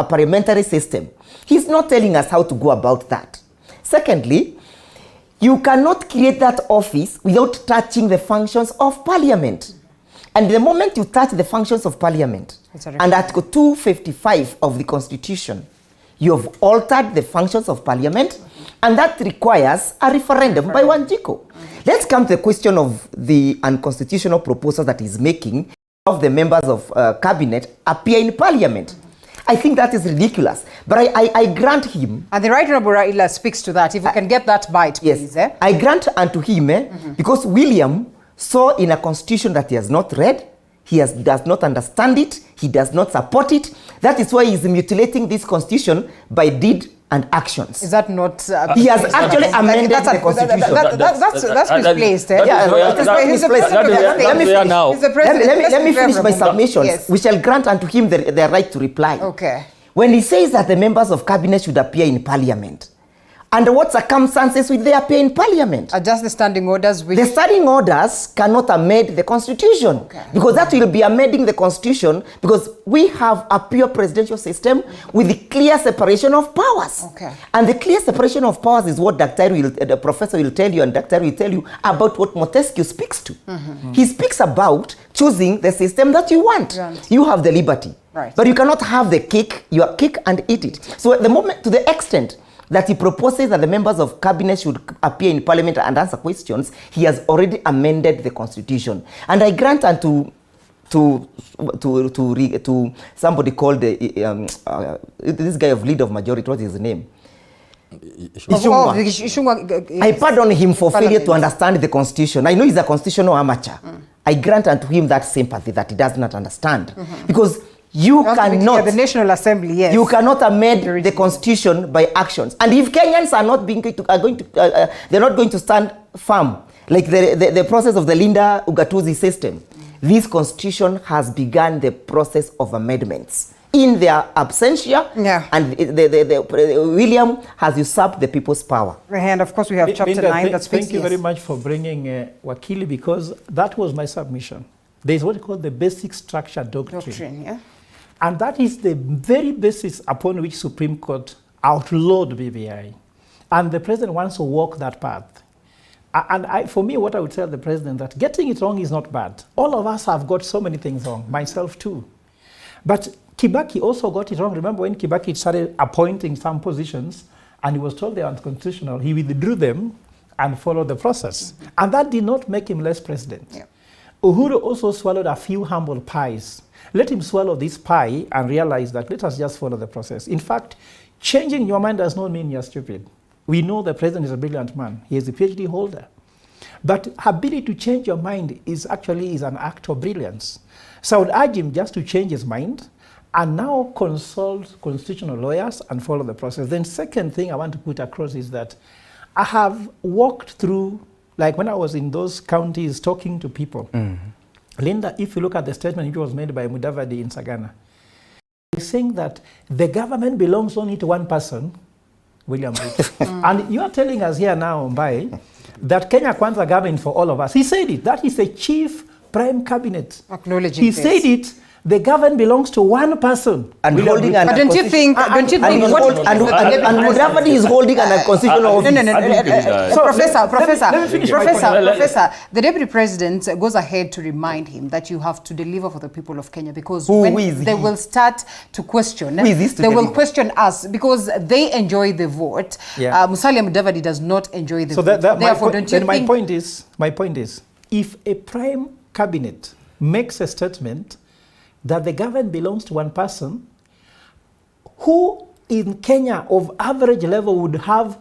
parliamentary system. He's not telling us how to go about that. Secondly, you cannot create that office without touching the functions of Parliament. And the moment you touch the functions of Parliament, and Article 255 of the Constitution, you have altered the functions of Parliament, and that requires a referendum by Wanjiku. Let's come to the question of the unconstitutional proposal that he's making of the members of cabinet appear in Parliament. I think that is ridiculous, but I grant him. And the Right Honourable Raila speaks to that. If we can get that bite, please. Yes, I grant unto him, because William saw in a constitution that he has not read, does not understand it, he does not support it. That is why he is mutilating this constitution by deed and actions. Is that not... he has actually amended the constitution. That's misplaced. Let me finish my submissions. Yes. We shall grant unto him the right to reply. Okay. When he says that the members of cabinet should appear in Parliament, under what circumstances will they appear in Parliament? Just the standing orders. The standing orders cannot amend the Constitution, because that will be amending the Constitution, because we have a pure presidential system with the clear separation of powers. And the clear separation of powers is what the professor will tell you, and Dr. will tell you about what Montesquieu speaks to. He speaks about choosing the system that you want. You have the liberty, but you cannot have the cake, your cake and eat it. So at the moment, to the extent that he proposes that the members of cabinet should appear in Parliament and answer questions, he has already amended the Constitution. And I grant unto somebody called this guy of leader of majority, what is his name? I pardon him for failure to understand the Constitution. I know he's a constitutional amateur. I grant unto him that sympathy that he does not understand. Because you cannot, the National Assembly, yes. You cannot amend the Constitution by actions. And if Kenyans are not they're not going to stand firm, like the process of the Linda Ugatuzi system, this Constitution has begun the process of amendments in their absentia, and William has usurped the people's power. And of course we have chapter 9 that speaks. Thank you very much for bringing Wakili, because that was my submission. There is what is called the basic structure doctrine. And that is the very basis upon which Supreme Court outlawed BBI. And the president wants to walk that path. And for me, what I would tell the president, that getting it wrong is not bad. All of us have got so many things wrong, myself too. But Kibaki also got it wrong. Remember when Kibaki started appointing some positions and he was told they are unconstitutional, he withdrew them and followed the process. And that did not make him less president. Uhuru also swallowed a few humble pies. Let him swallow this pie and realize that let us just follow the process. In fact, changing your mind does not mean you're stupid. We know the president is a brilliant man. He is a PhD holder. But ability to change your mind is an act of brilliance. So I would urge him just to change his mind and now consult constitutional lawyers and follow the process. Then second thing I want to put across is that I have walked through, like when I was in those counties talking to people, Linda, if you look at the statement which was made by Mudavadi in Sagana, he's saying that the government belongs only to one person, William Ruto. And you are telling us here now, Mbai, that Kenya Kwanza government for all of us. He said it. That is the chief prime cabinet. Acknowledging he said it. The government belongs to one person. And holding an don't you think Mudavadi is holding an unconstitutional office. No. Professor, the Deputy President goes ahead to remind him that you have to deliver for the people of Kenya, because they will start to question, they will question us because they enjoy the vote. Musalia Mudavadi does not enjoy the vote. Therefore, don't you think... My point is, if a prime cabinet makes a statement that the government belongs to one person, who in Kenya of average level would have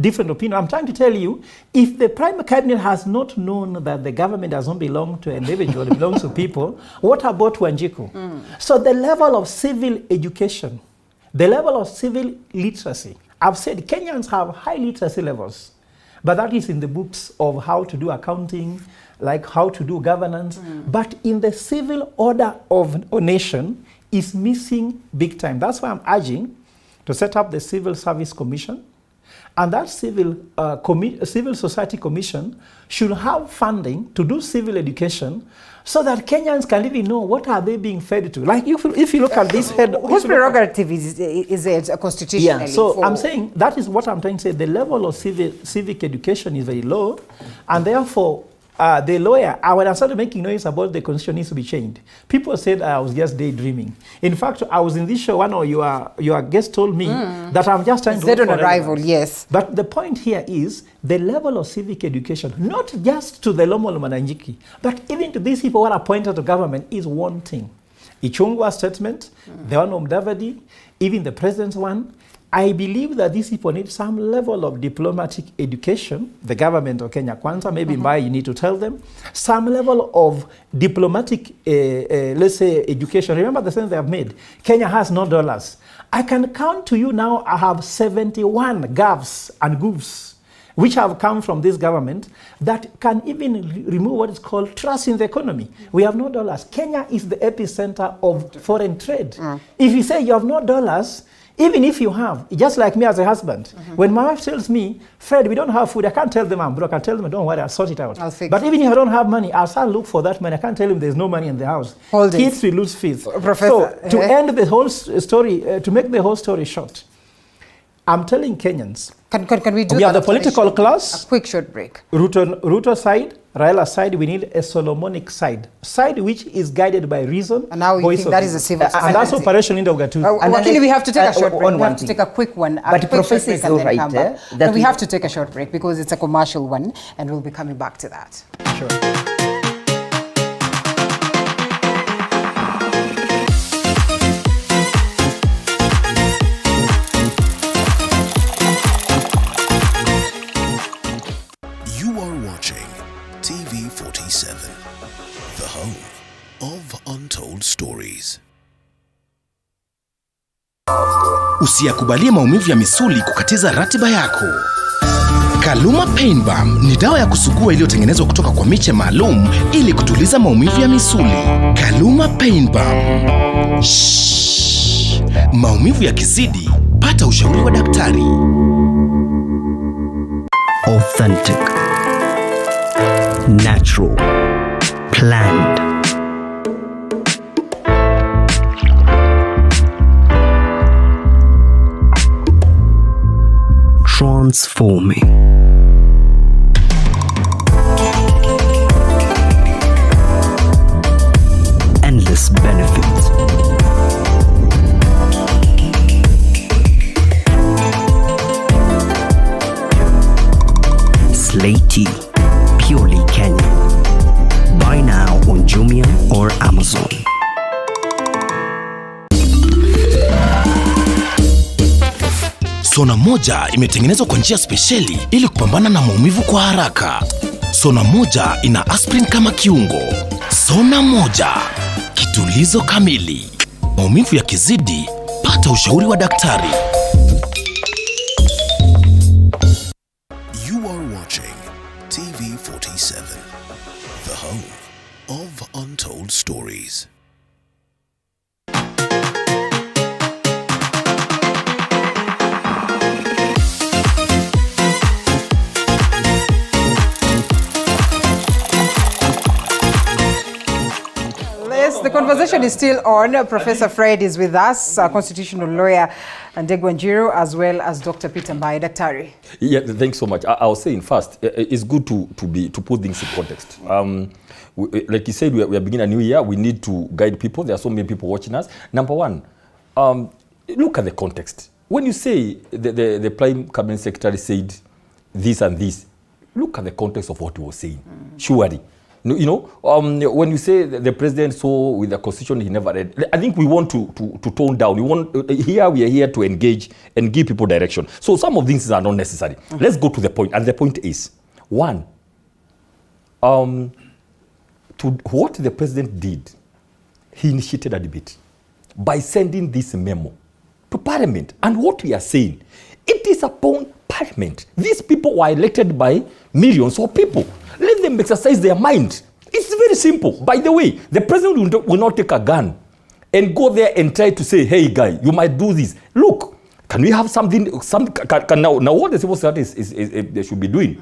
different opinion. I'm trying to tell you, if the Prime Cabinet has not known that the government doesn't belong to an individual, it belongs to people, what about Wanjiku? So the level of civil education, the level of civil literacy, I've said Kenyans have high literacy levels, but that is in the books of how to do accounting, like how to do governance. But in the civil order of a nation is missing big time. That's why I'm urging to set up the Civil Service Commission. And that civil society commission should have funding to do civil education so that Kenyans can even know what are they being fed to. Like if you look at this head... Whose prerogative is it constitutionally? Yeah, so I'm saying, that is what I'm trying to say. The level of civic education is very low, and therefore the lawyer, when I started making noise about the constitution needs to be changed, people said I was just daydreaming. In fact, I was in this show, one of your guests told me that I'm just trying to dead on arrival, yes. But the point here is the level of civic education, not just to the Lomo Mananjiki, but even to these people who are appointed to government, is wanting. Ichungwa's statement, the one of Mudavadi, even the president's one, I believe that these people need some level of diplomatic education. The government of Kenya Kwanza, maybe you need to tell them, some level of diplomatic, let's say, education. Remember the sense they have made. Kenya has no dollars. I can count to you now, I have 71 govs and goofs which have come from this government that can even remove what is called trust in the economy. We have no dollars. Kenya is the epicenter of foreign trade. If you say you have no dollars, even if you have, just like me as a husband, when my wife tells me, Fred, we don't have food, I can't tell them I'm broke. I tell them, don't worry, I'll sort it out. But even if I don't have money, I'll start look for that money. I can't tell them there's no money in the house. Kids will lose fees. Professor, so to end the whole story, to make the whole story short, I'm telling Kenyans, can we do we are the political class. A quick short break. Ruto side, Raila side, we need a Solomonic side which is guided by reason. And now we think that is a civil society. And that's Operation Linda Ugatuzi. Wakili, we have to take a short break. We have to take a quick one. But Professor is all right. No, we have to take a short break because it's a commercial one, and we'll be coming back to that. Sure. The home of untold stories. Usiyakubalie maumivu ya misuli kukatiza ratiba yako. Kaluma Pain Balm ni dawa ya kusugua iliyotengenezwa kutoka kwa miche maalum ili kutuliza maumivu ya misuli. Kaluma Pain Balm. Maumivu yakizidi, pata ushauri wa daktari. Authentic, natural, planned. Transforming. Endless benefits. Slaty, purely Kenyan. Buy now on Jumia or Amazon. Sona moja imetengenezwa kwa njia spesheli ili kupambana na maumivu kwa haraka. Sona moja ina aspirin kama kiungo. Sona moja, kitulizo kamili. Maumivu yakizidi, pata ushauri wa daktari. You are watching TV47, the home of untold stories. The conversation is still on. Professor Fred is with us, constitutional lawyer, and Wanjiru, as well as Dr. Peter Mbai. Daktari. Yeah, thanks so much. I was saying first, it's good to put things in context. Like you said, we are beginning a new year. We need to guide people. There are so many people watching us. Number one, look at the context. When you say the Prime Cabinet Secretary said this and this, look at the context of what he was saying. Surely. You know, when you say the president saw with the constitution he never read, I think we want to tone down. We are here to engage and give people direction. So some of these are not necessary. Let's go to the point. And the point is, one, to what the president did, he initiated a debate by sending this memo to Parliament. And what we are saying, it is upon Parliament. These people were elected by millions of people. Let them exercise their mind. It's very simple. By the way, the president will not take a gun and go there and try to say, hey guy, you might do this. Look, can we have something, now what the civil society they should be doing?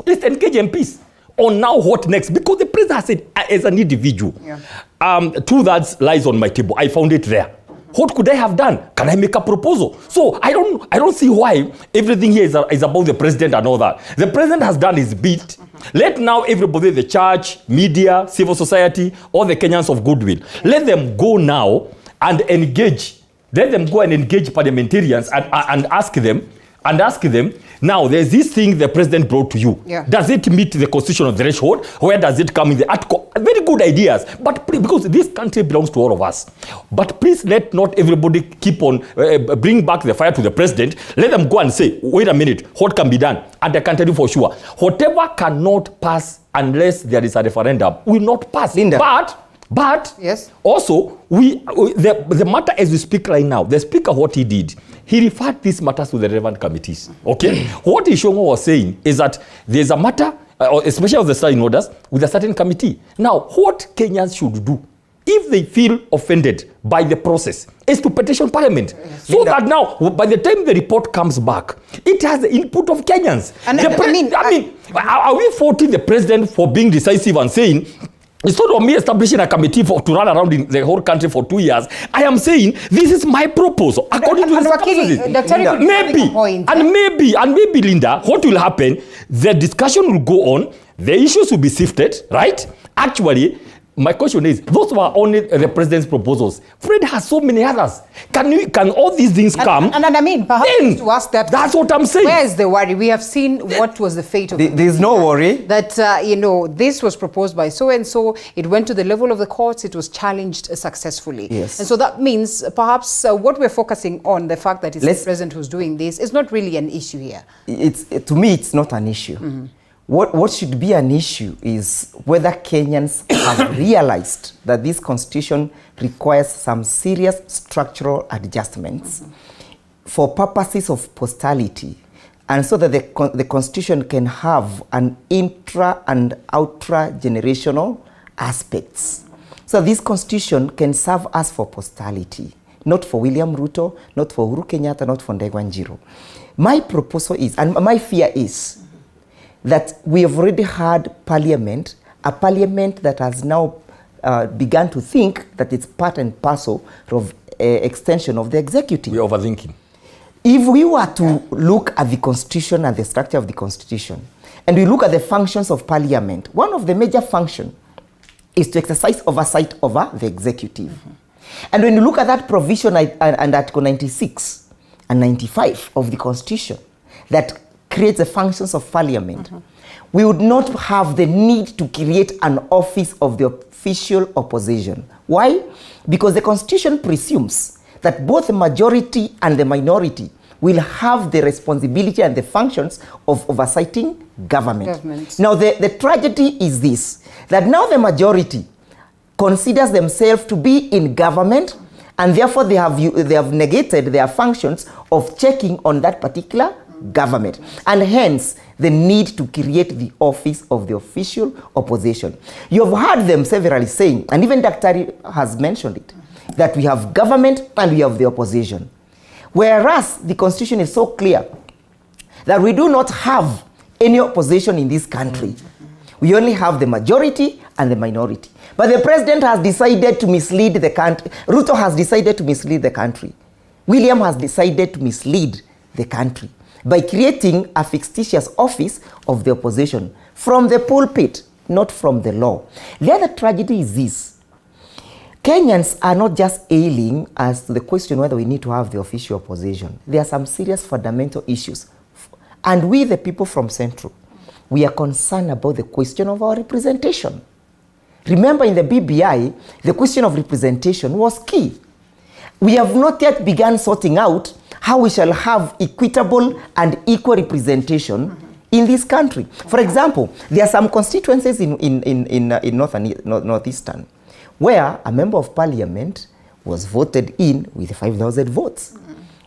Let's engage in peace. Or now what next? Because the president has said, as an individual, 2/3 lies on my table. I found it there. What could I have done? Can I make a proposal? So I don't see why everything here is about the president and all that. The president has done his bit. Let now everybody, the church, media, civil society, all the Kenyans of goodwill, let them go now and engage. Let them go and engage parliamentarians and ask them, now there's this thing the president brought to you. Yeah. Does it meet the constitutional threshold? Where does it come in the article? Very good ideas. But please, because this country belongs to all of us. But please let not everybody keep on bring back the fire to the president. Let them go and say, wait a minute, what can be done? And I can tell you for sure, whatever cannot pass unless there is a referendum will not pass. Linda. But yes, also the matter as we speak right now, the speaker, what he did, he referred these matters to the relevant committees. Okay, what Ishongo was saying is that there's a matter, especially of the standing orders, with a certain committee. Now, what Kenyans should do if they feel offended by the process is to petition Parliament, so that now, by the time the report comes back, it has the input of Kenyans. And I mean, are we faulting the president for being decisive and saying, instead of me establishing a committee to run around in the whole country for 2 years, I am saying this is my proposal according to the maybe, Linda, what will happen? The discussion will go on, the issues will be sifted, right? Actually, my question is, those were only the president's proposals. Fred has so many others. Can all these things come? And I mean, perhaps to ask that. That's what I'm saying. Where is the worry? We have seen what was the fate of it. There's no worry. That, this was proposed by so-and-so. It went to the level of the courts. It was challenged successfully. Yes. And so that means perhaps what we're focusing on, the fact that it's the president who's doing this, is not really an issue here. To me, it's not an issue. Mm-hmm. What should be an issue is whether Kenyans have realized that this constitution requires some serious structural adjustments for purposes of posterity, and so that the constitution can have an intra and outra generational aspects. So this constitution can serve us for posterity, not for William Ruto, not for Uhuru Kenyatta, not for Ndegwa Njiru. My proposal is, and my fear is, that we have already had a parliament that has now begun to think that it's part and parcel of extension of the executive. We're overthinking. If we were to look at the constitution and the structure of the constitution, and we look at the functions of parliament, one of the major functions is to exercise oversight over the executive. And when you look at that provision and Article 96 and 95 of the constitution that creates the functions of parliament, we would not have the need to create an office of the official opposition. Why? Because the constitution presumes that both the majority and the minority will have the responsibility and the functions of oversighting government. Now the tragedy is this, that now the majority considers themselves to be in government, and therefore they have negated their functions of checking on that particular government, and hence the need to create the office of the official opposition. You have heard them severally saying, and even Dr. has mentioned it, that we have government and we have the opposition. Whereas the constitution is so clear that we do not have any opposition in this country. We only have the majority and the minority. But the president has decided to mislead the country. Ruto has decided to mislead the country. William has decided to mislead the country by creating a fictitious office of the opposition from the pulpit, not from the law. The other tragedy is this. Kenyans are not just ailing as to the question whether we need to have the official opposition. There are some serious fundamental issues. And we, the people from Central, we are concerned about the question of our representation. Remember, in the BBI, the question of representation was key. We have not yet begun sorting out how we shall have equitable and equal representation in this country. For example, there are some constituencies in Northeastern where a member of parliament was voted in with 5,000 votes.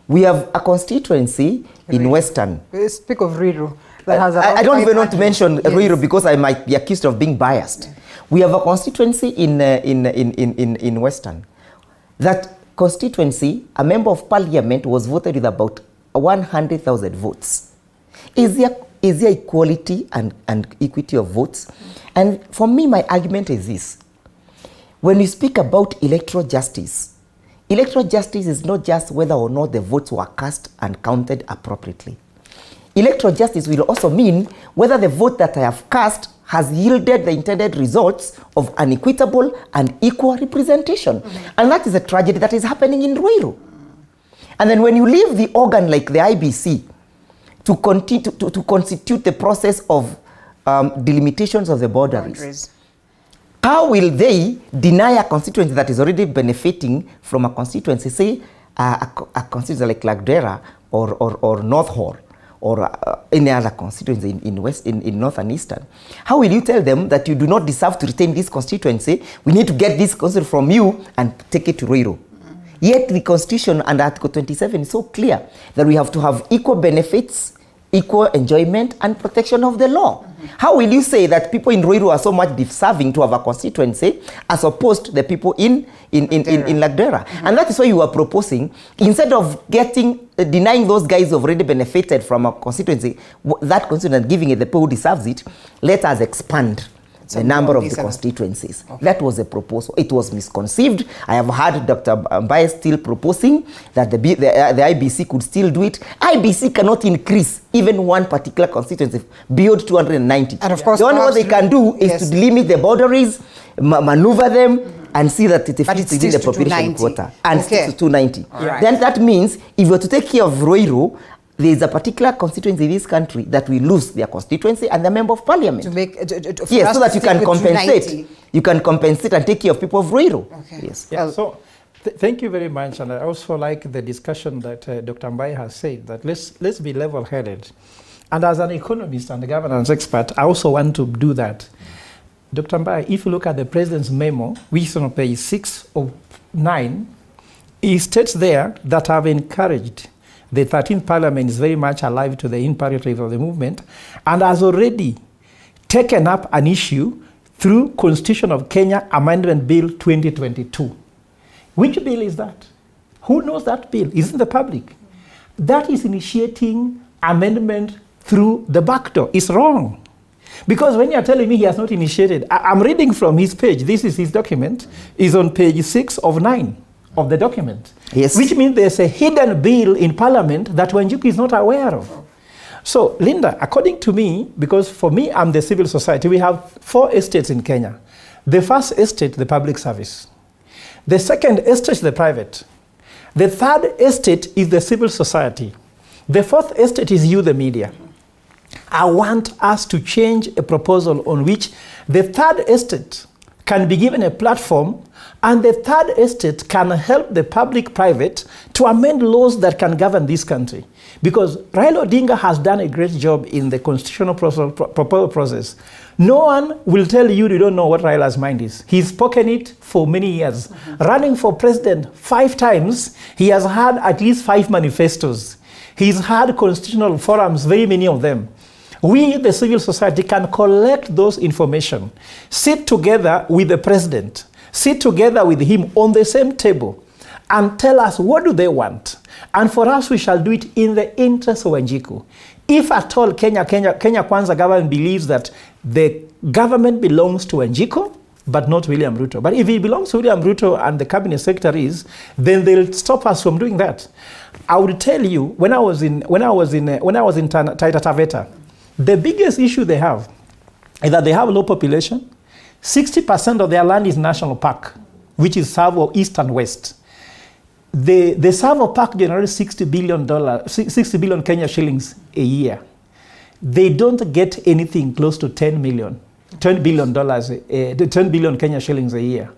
We have a constituency in Western. Speak of Ruiru. That has I don't even want to mention Ruiru because I might be accused of being biased. We have a constituency in Western. That constituency, a member of parliament was voted with about 100,000 votes. Is there equality and equity of votes? And for me, my argument is this. When we speak about electoral justice is not just whether or not the votes were cast and counted appropriately. Electoral justice will also mean whether the vote that I have cast has yielded the intended results of an equitable and equal representation. And that is a tragedy that is happening in Ruiru. And then when you leave the organ like the IBC to constitute the process of delimitations of the boundaries, how will they deny a constituency that is already benefiting from a constituency, say a constituency like Lagdera or North Hall, or any other constituency in North and Eastern? How will you tell them that you do not deserve to retain this constituency? We need to get this constituency from you and take it to Ruiru. Yet the Constitution under Article 27 is so clear that we have to have equal benefits, equal enjoyment and protection of the law. How will you say that people in Ruiru are so much deserving to have a constituency as opposed to the people in Lagdera? And that is why you are proposing, instead of denying those guys who have already benefited from a constituency, that constituency and giving it the people who deserves it, let us expand the number of the constituencies. That was a proposal. It was misconceived. I have heard Dr. Mbaye still proposing that the IBC could still do it. IBC cannot increase even one particular constituency beyond 290. And of course, the only what they can do is to delimit the boundaries, maneuver them, and see that it fits within the population quota and sticks to 290. Right. Then that means if you're to take care of Ruiru, there is a particular constituency in this country that will lose their constituency and the member of parliament. To make yes, so that you can compensate. You can compensate and take care of people of Ruiru. Okay. Yes. Yeah, so thank you very much, and I also like the discussion that Dr. Mbaye has said that let's be level-headed. And as an economist and a governance expert, I also want to do that. Dr. Mbaye, if you look at the president's memo, which is on page 6 of 9, he states there that I've encouraged the 13th Parliament is very much alive to the imperative of the movement and has already taken up an issue through Constitution of Kenya Amendment Bill 2022. Which bill is that? Who knows that bill? Isn't the public? That is initiating amendment through the back door. It's wrong. Because when you're telling me he has not initiated, I'm reading from his page. This is his document. It's on page 6 of 9. Of the document. Yes. Which means there's a hidden bill in Parliament that Wanjiku is not aware of. So, Linda, according to me, because for me, I'm the civil society, we have 4 estates in Kenya. The first estate, the public service. The second estate, the private. The third estate is the civil society. The fourth estate is you, the media. I want us to change a proposal on which the third estate can be given a platform, and the third estate can help the public-private to amend laws that can govern this country. Because Raila Odinga has done a great job in the constitutional proposal process. No one will tell you don't know what Raila's mind is. He's spoken it for many years. Running for president 5 times, he has had at least 5 manifestos. He's had constitutional forums, very many of them. We, the civil society, can collect those information, sit together with the president, sit together with him on the same table, and tell us what do they want. And for us, we shall do it in the interest of Wanjiku. If at all Kenya Kwanza government believes that the government belongs to Wanjiku, but not William Ruto. But if it belongs to William Ruto and the cabinet secretaries, then they'll stop us from doing that. I would tell you, when I was in Taita Taveta, the biggest issue they have is that they have low population. 60% of their land is national park, which is Savo East and West. The Savo Park generates $60 billion Kenya shillings a year. They don't get anything close to 10 million $10 billion, the 10 billion Kenya shillings a year.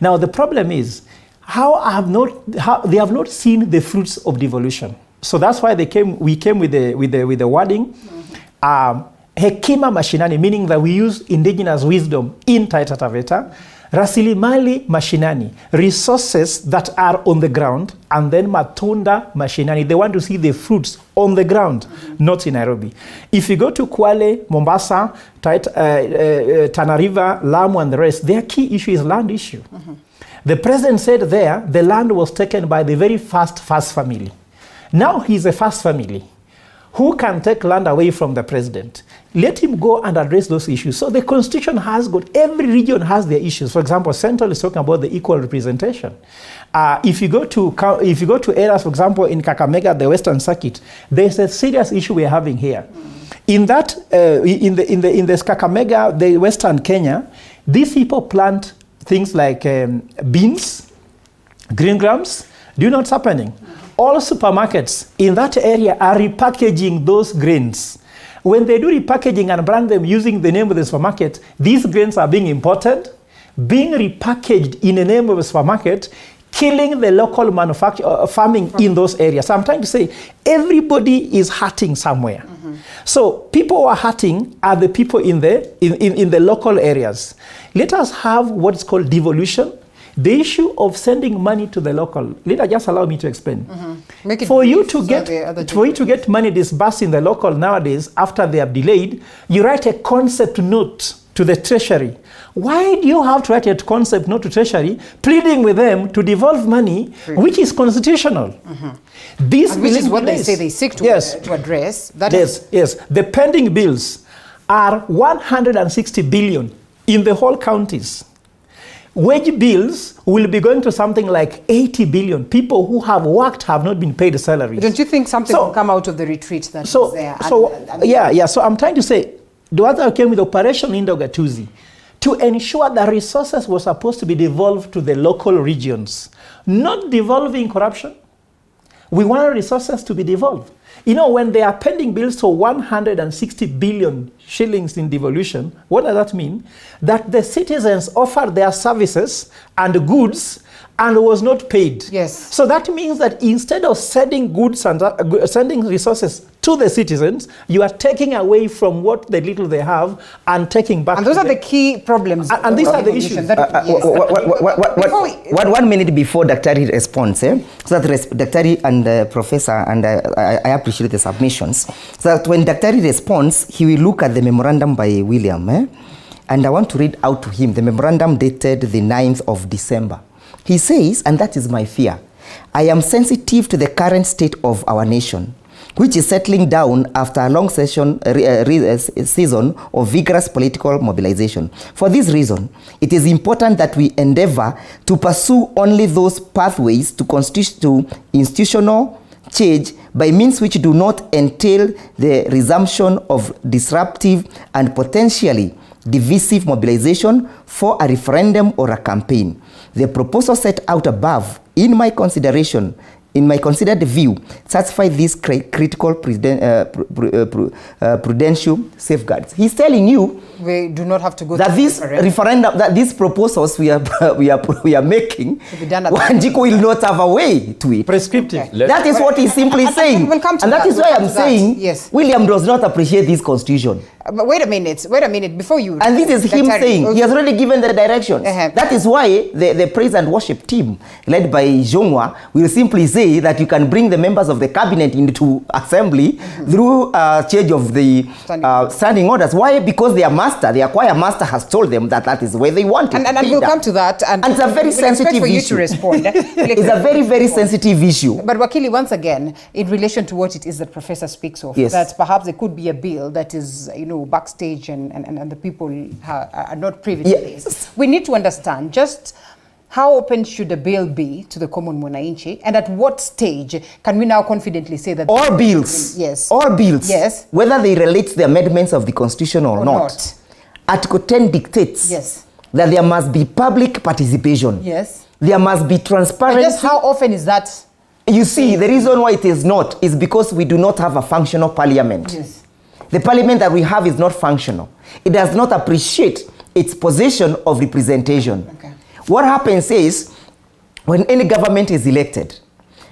Now the problem is, they have not seen the fruits of devolution. So that's why we came with the wording, hekima mashinani, meaning that we use indigenous wisdom in Taita Taveta, rasilimali mashinani, resources that are on the ground, and then matunda mashinani. They want to see the fruits on the ground, not in Nairobi. If you go to Kwale, Mombasa, Tana River, Lamu, and the rest, their key issue is land issue. The president said there, the land was taken by the very first family. Now he's a first family. Who can take land away from the president? Let him go and address those issues. So the constitution has got, every region has their issues. For example, Central is talking about the equal representation. If you go to areas, for example, in Kakamega, the Western Circuit, there's a serious issue we're having here. In that, in the Kakamega, the Western Kenya, these people plant things like beans, green grams. Do you know what's happening? All supermarkets in that area are repackaging those grains. When they do repackaging and brand them using the name of the supermarket, these grains are being imported, being repackaged in the name of a supermarket, killing the local farming in those areas. So I'm trying to say everybody is hurting somewhere. So people who are hurting are the people in the local areas. Let us have what's called devolution. The issue of sending money to the local. Just allow me to explain. For you to get money disbursed in the local nowadays, after they have delayed, you write a concept note to the treasury. Why do you have to write a concept note to treasury, pleading with them to devolve money, which is constitutional? This which is what they say they seek to address. Yes. The pending bills are 160 billion in the whole counties. Wage bills will be going to something like 80 billion. People who have worked have not been paid salaries. Don't you think something will come out of the retreat that is there? So I'm trying to say, Duarte came with Operation Indogatuzi to ensure that resources were supposed to be devolved to the local regions, not devolving corruption. We want resources to be devolved. You know, when they are pending bills for 160 billion shillings in devolution, what does that mean? That the citizens offered their services and goods and was not paid. Yes. So that means that instead of sending goods and sending resources to the citizens, you are taking away from what the little they have and taking back. And those are the key problems. And these are the issues. 1 minute before Daktari responds, so that Daktari and Professor, and I appreciate the submissions, so that when Daktari responds, he will look at the memorandum by William, and I want to read out to him the memorandum dated the 9th of December. He says, and that is my fear, I am sensitive to the current state of our nation, which is settling down after a long season of vigorous political mobilization. For this reason, it is important that we endeavor to pursue only those pathways to institutional change by means which do not entail the resumption of disruptive and potentially divisive mobilization for a referendum or a campaign. The proposal set out above, in my considered view, satisfy these critical prudential safeguards. He's telling you we do not have to go that to this referendum, that these proposals we are making, Wanjiku will not have a way to it. Prescriptive. That is what he's simply saying. We'll come to and that is why I'm saying yes. William does not appreciate this constitution. But wait a minute, before you... And this is him saying, he has already given the directions. That is why the praise and worship team, led by Jongwa, will simply say that you can bring the members of the cabinet into assembly through change of the standing orders. Why? Because their choir master has told them that is where they want it. And we'll come to that. And it's a very sensitive for you issue. To respond. It's a very, very sensitive issue. But Wakili, once again, in relation to what it is that Professor speaks of, that perhaps there could be a bill that is, backstage and the people are not privy to this. We need to understand just how open should a bill be to the common mwananchi, and at what stage can we now confidently say that... All bills. Yes. All bills. Yes. Whether they relate to the amendments of the Constitution or not. Article 10 dictates that there must be public participation. Yes. There must be transparency. Just how often is that? You see, the reason why it is not is because we do not have a functional parliament. Yes. The parliament that we have is not functional. It does not appreciate its position of representation. Okay. What happens is, when any government is elected,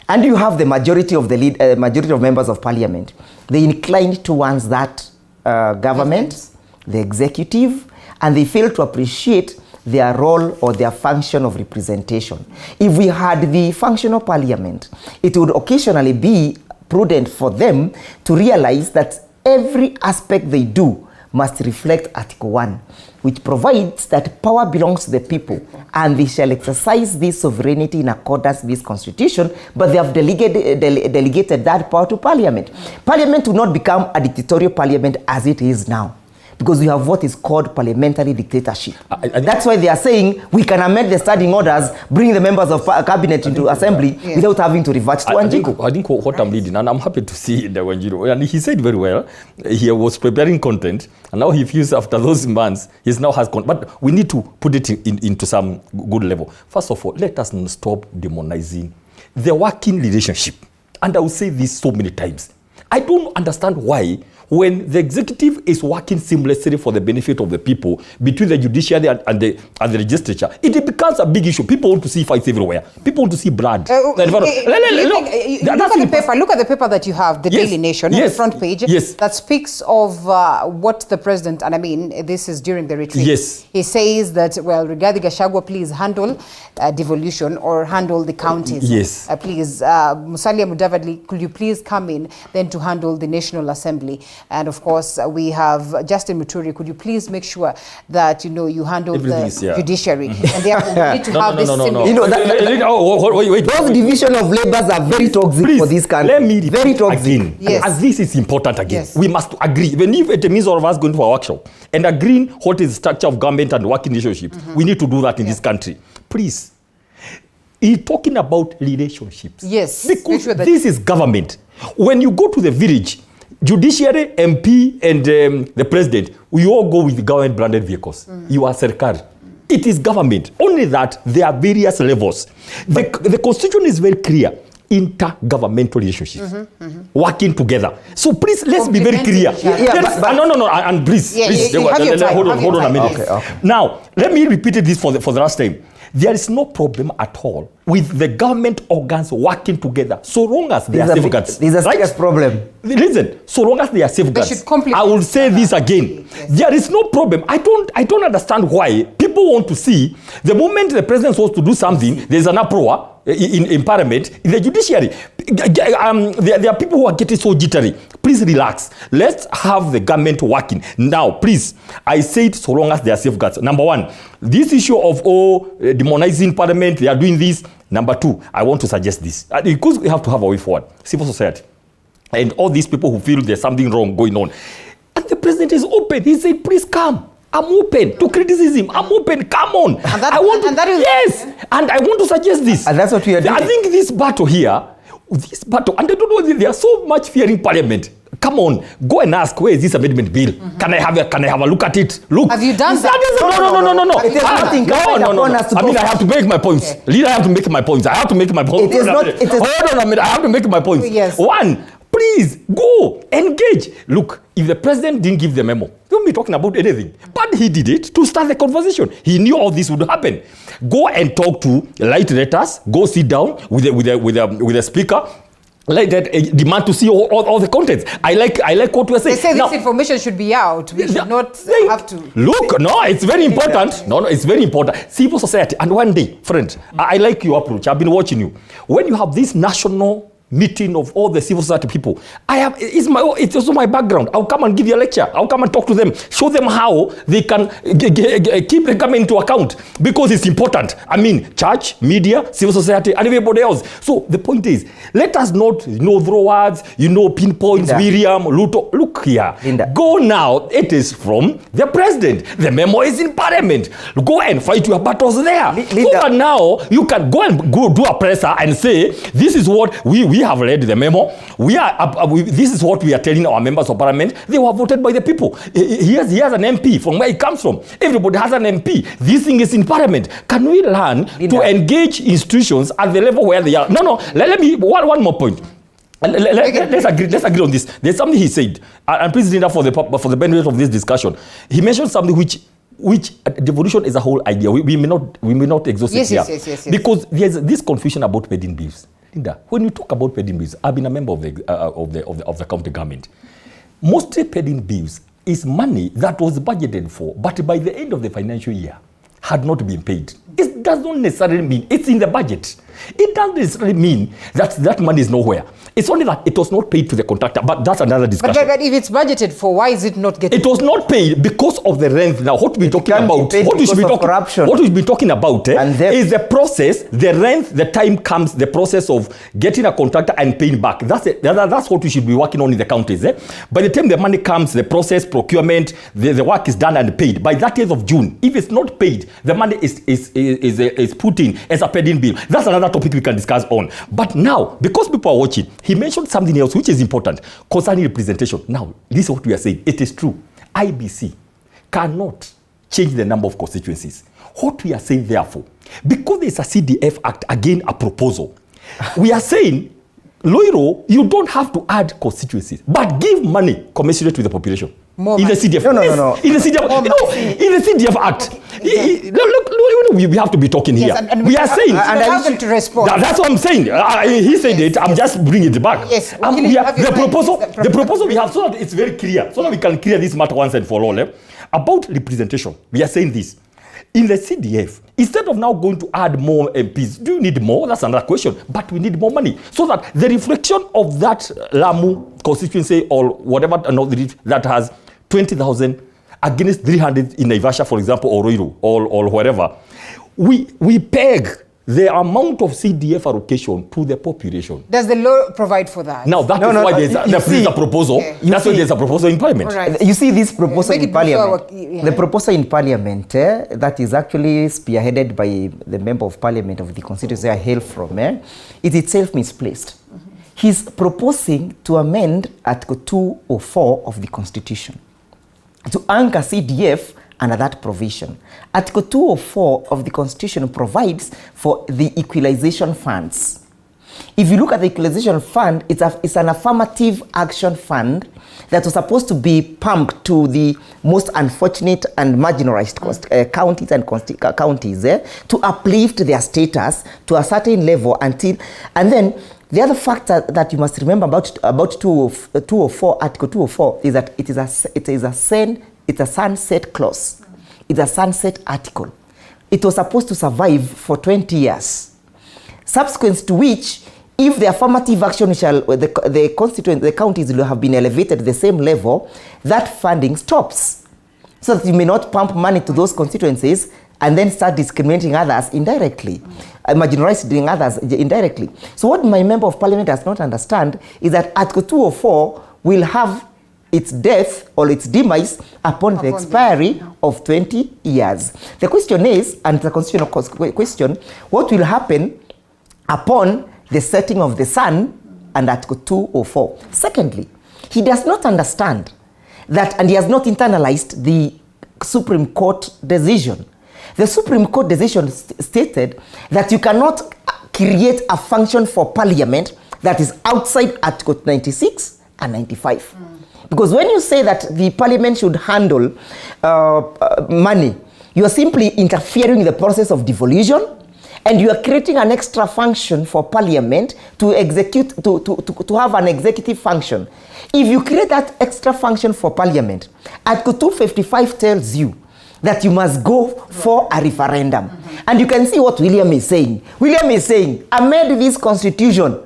and you have the majority of the majority of members of parliament, they incline towards that government, the executive, and they fail to appreciate their role or their function of representation. If we had the functional parliament, it would occasionally be prudent for them to realize that every aspect they do must reflect Article 1, which provides that power belongs to the people and they shall exercise this sovereignty in accordance with this constitution, but they have delegated that power to parliament. Parliament will not become a dictatorial parliament as it is now, because we have what is called parliamentary dictatorship. That's why they are saying we can amend the standing orders, bring the members of cabinet into assembly without having to revert to Wanjiru. I think what I'm reading, and I'm happy to see the Wanjiru, and he said very well, he was preparing content, and now he feels after those months, he now has content. But we need to put it into some good level. First of all, let us stop demonizing the working relationship. And I will say this so many times. I don't understand why, when the executive is working seamlessly for the benefit of the people between the judiciary and the legislature, it becomes a big issue. People want to see fights everywhere. People want to see blood. Look at the paper that you have, the Daily Nation, on the front page, that speaks of what the president, and I mean, this is during the retreat. He says that, well, Rigathi Gachagua, please handle devolution or handle the counties. Please, Musalia Mudavadi, could you please come in then to handle the National Assembly? And of course, we have Justin Muturi. Could you please make sure that you handle the judiciary? And therefore, we need to have this those division of labors are very toxic for this country. Let me very toxic. Again, as this is important again. We must agree. Even if it means all of us going to a workshop and agreeing what is the structure of government and working relationships, we need to do that in this country. Please. He's talking about relationships. Because this is government. When you go to the village, judiciary, MP, and the president, we all go with government branded vehicles. You are Serkar. It is government. Only that there are various levels. The constitution is very clear. Intergovernmental relationships. Working together. So please, let's be very clear. And please. Hold on a minute. Okay. Now, let me repeat this for the last time. There is no problem at all with the government organs working together, so long as they are safeguards. There's a serious problem. Listen, so long as they are safeguards. I will say this again. There is no problem. I don't understand why people want to see the moment the president wants to do something, there's an uproar in parliament, in the judiciary. There are people who are getting so jittery. Please relax. Let's have the government working. Now, please, I say it so long as they are safeguards. Number one, this issue of demonizing parliament, they are doing this. Number two, I want to suggest this. Because we have to have a way forward. Civil society. And all these people who feel there's something wrong going on. And the president is open. He said, please come. I'm open to criticism. I'm open. Come on. And I want to suggest this. And that's what we are doing. I think this battle here, and I don't know, they are so much fearing parliament. Come on, go and ask, where is this amendment bill? Can I have a look at it? Look. Have you done that? No. It is nothing. I mean, I have to make my points. Okay. Leader, I have to make my points. I have to make my points. It is not. Hold on a minute. I have to make my points. Yes. One, please go engage. Look, if the president didn't give the memo, we won't be talking about anything. But he did it to start the conversation. He knew all this would happen. Go and talk to light letters. Go sit down with the speaker. Like that, demand to see all the contents. I like what we are saying. They say this information should be out. We should not have to. Look, no, it's very important. No, it's very important. Civil society. And one day, friend, I like your approach. I've been watching you. When you have this national meeting of all the civil society people, it's also my background. I'll come and give you a lecture. I'll come and talk to them, show them how they can keep the government into account, because it's important. I mean, church, media, civil society, and everybody else. So the point is, let us not throw words, pinpoints, Miriam, Luto. Look here. Go now. It is from the president. The memo is in parliament. Go and fight your battles there. So that now you can go and do a presser and say, this is what we have read the memo. This is what we are telling our members of parliament. They were voted by the people. He has an MP from where he comes from. Everybody has an MP. This thing is in parliament. Can we learn to engage institutions at the level where they are? No. Let me one more point. Let's agree on this. There's something he said, and please read that for the benefit of this discussion. He mentioned something which devolution is a whole idea. We may not exhaust it here. Yes. Because there's this confusion about pending bills. Linda, when you talk about pending bills, I've been a member of the county government. Most pending bills is money that was budgeted for, but by the end of the financial year had not been paid. It does not necessarily mean it's in the budget. It doesn't necessarily mean that money is nowhere. It's only that it was not paid to the contractor, but that's another discussion. But if it's budgeted for, why is it not getting? It was not paid because of the rent. Now, what we're talking about, what we should be talking about is the process, the rent, the time comes, the process of getting a contractor and paying back. That's what we should be working on in the counties. By the time the money comes, the process, procurement, the work is done and paid. By that 10th of June, if it's not paid, the money is put in as a pending bill. That's another topic we can discuss on. But now, because people are watching, he mentioned something else which is important concerning representation. Now, this is what we are saying. It is true. IBC cannot change the number of constituencies. What we are saying, therefore, because there is a CDF Act, again a proposal, we are saying, Loiro, you don't have to add constituencies, but give money commensurate with the population. More in the CDF. No. In the CDF Act. Look, we have to be talking here. And we are saying. And I want to respond. That's what I'm saying. He said it. I'm just bringing it back. Yes. The proposal we have, so that it's very clear, so that we can clear this matter once and for all. About representation, we are saying this. In the CDF, instead of now going to add more MPs, do you need more? That's another question. But we need more money. So that the reflection of that Lamu constituency or whatever that has 20,000 against 300 in Naivasha, for example, or Ruiru, or wherever, we peg the amount of CDF allocation to the population. Does the law provide for that? Now, that is why there's a proposal. Okay. That's why there's a proposal in Parliament. Right. You see this proposal in Parliament. Yeah. The proposal in Parliament that is actually spearheaded by the Member of Parliament of the constituency I hail from, is itself misplaced. He's proposing to amend Article 204 of the Constitution to anchor CDF under that provision. Article 204 of the Constitution provides for the equalization funds. If you look at the equalization fund, it's an affirmative action fund that was supposed to be pumped to the most unfortunate and marginalized counties and counties to uplift their status to a certain level until, and then the other factor that you must remember about 204, Article 204 is that it's a sunset clause. It's a sunset article. It was supposed to survive for 20 years. Subsequent to which, if the affirmative action the counties will have been elevated to the same level, that funding stops. So that you may not pump money to those constituencies and then start discriminating others indirectly, marginalizing others indirectly. So what my Member of Parliament does not understand is that Article 204 will have its death or its demise upon the expiry of 20 years. The question is, and the constitutional question, what will happen upon the setting of the sun and Article 204? Secondly, he does not understand that, and he has not internalized the Supreme Court decision. The Supreme Court decision stated that you cannot create a function for Parliament that is outside Article 96 and 95. Because when you say that the Parliament should handle money, you are simply interfering in the process of devolution, and you are creating an extra function for Parliament to execute, to have an executive function. If you create that extra function for Parliament, Article 255 tells you that you must go for a referendum. And you can see what William is saying. William is saying, amend this constitution.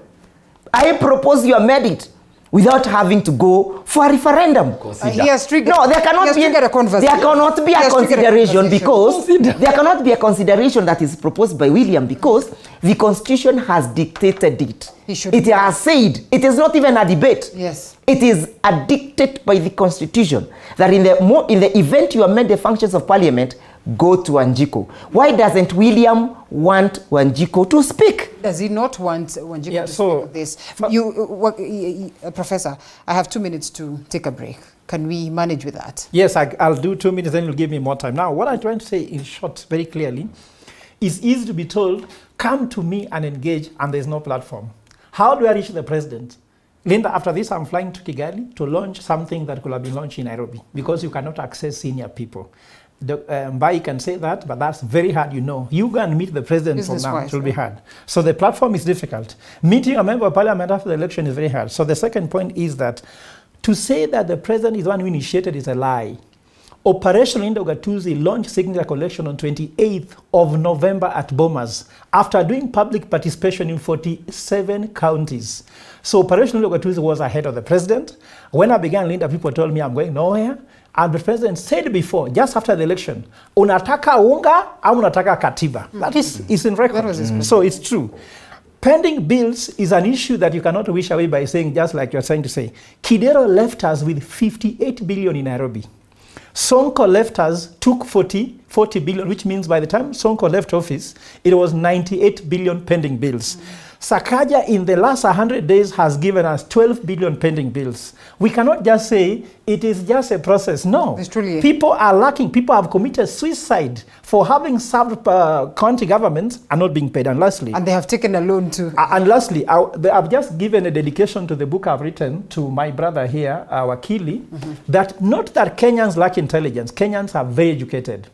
I propose you amend it without having to go for a referendum. He has triggered. No, there cannot be a conversation. There cannot be a consideration because there cannot be a consideration that is proposed by William because the Constitution has dictated it. It has said it is not even a debate. Yes. It is a dictate by the Constitution that in the event you amend the functions of Parliament, go to Wanjiku. Why doesn't William want Wanjiku to speak? Does he not want Wanjiku to speak this? Professor, I have 2 minutes to take a break. Can we manage with that? Yes, I'll do 2 minutes, then you'll give me more time. Now, what I'm trying to say in short, very clearly, it's easy to be told, come to me and engage, and there's no platform. How do I reach the president? Linda, after this, I'm flying to Kigali to launch something that could have been launched in Nairobi because you cannot access senior people. Mbai can say that, but that's very hard, you know. You go and meet the president from now, it will be hard. So the platform is difficult. Meeting a member of parliament after the election is very hard. So the second point is that to say that the president is the one who initiated is a lie. Operation Linda Ugatuzi launched signature collection on 28th of November at Bomas after doing public participation in 47 counties. So Operation Linda Ugatuzi was ahead of the president. When I began Linda, people told me I'm going nowhere. And the president said before, just after the election, unataka unga au unataka katiba. That is in record. So it's true. Pending bills is an issue that you cannot wish away by saying, just like you're trying to say. Kidero left us with 58 billion in Nairobi. Sonko left us, took 40 billion, which means by the time Sonko left office, it was 98 billion pending bills. Sakaja in the last 100 days has given us 12 billion pending bills. We cannot just say it is just a process. No. People are lacking. People have committed suicide for having served county governments and not being paid. And lastly... And they have taken a loan too. And lastly, I've just given a dedication to the book I've written to my brother here, Wakili, that not that Kenyans lack intelligence. Kenyans are very educated.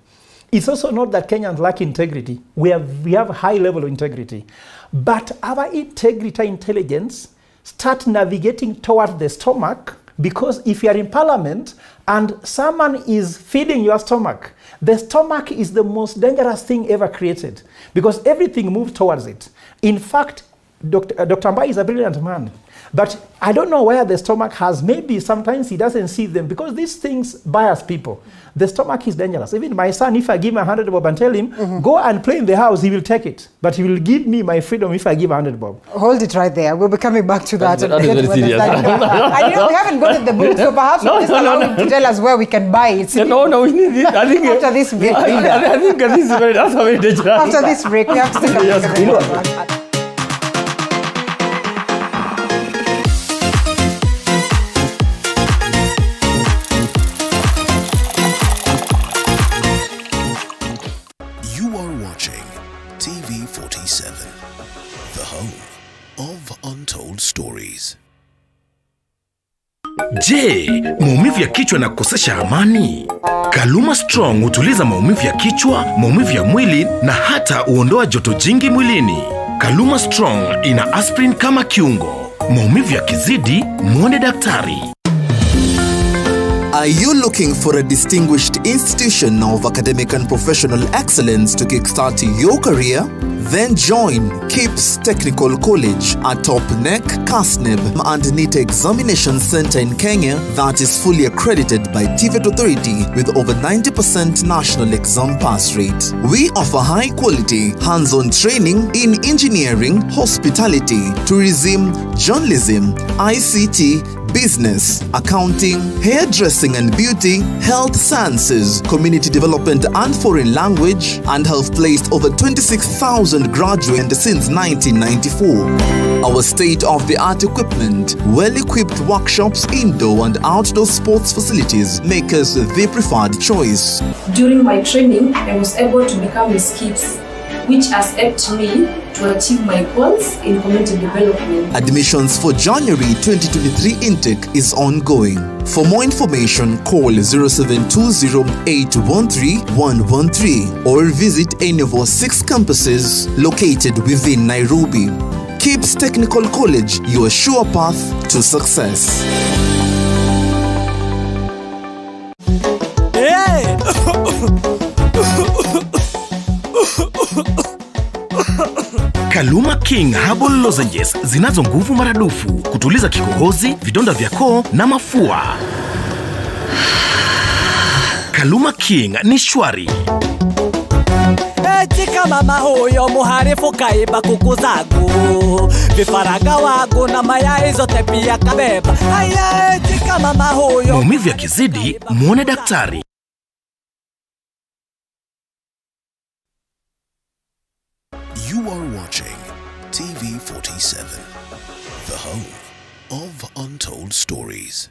It's also not that Kenyans lack integrity. We have a high level of integrity. But our integrity, intelligence, start navigating towards the stomach, because if you are in parliament and someone is feeding your stomach, the stomach is the most dangerous thing ever created because everything moves towards it. In fact, Dr. Mbai is a brilliant man. But I don't know where the stomach has. Maybe sometimes he doesn't see them because these things bias people. The stomach is dangerous. Even my son, if I give him 100 bob and tell him, go and play in the house, he will take it. But he will give me my freedom if I give 100 bob. Hold it right there. We'll be coming back to that. That is very serious. I know we haven't got the book, so perhaps just allow him to tell us where we can buy it. No, we need it. I think after this break. I think this is very dangerous. After this break, we have to take a break. Je, maumivu ya kichwa na kukosesha amani? Kaluma Strong hutuliza maumivu ya kichwa, maumivu ya mwili na hata huondoa joto jingi mwilini. Kaluma Strong ina aspirin kama kiungo. Maumivu yakizidi, muone daktari. Are you looking for a distinguished institution of academic and professional excellence to kickstart your career? Then join KIPS Technical College, a top NEC, CASNEB and NEET examination center in Kenya that is fully accredited by TVET Authority with over 90% national exam pass rate. We offer high quality, hands-on training in engineering, hospitality, tourism, journalism, ICT, business, accounting, hairdressing and beauty, health sciences, community development and foreign language, and have placed over 26,000 graduates since 1994. Our state-of-the-art equipment, well-equipped workshops, indoor and outdoor sports facilities make us the preferred choice. During my training, I was able to become a SCIPS, which has helped me to achieve my goals in community development. Admissions for January 2023 intake is ongoing. For more information, call 0720-813-113 or visit any of our 6 campuses located within Nairobi. KIPS Technical College, your sure path to success. Hey! Kaluma King Herbal Lozenges zinazo nguvu maradufu kutuliza kikohozi, vidonda vya koo na mafua. Kaluma King ni shwari. Tika mama huyo muharifu kaiba kuku zangu, vifaranga wangu na mayai zote pia kabeba. Haya, tika mama huyo. Maumivu yakizidi, muone daktari. You are watching TV47, the home of untold stories.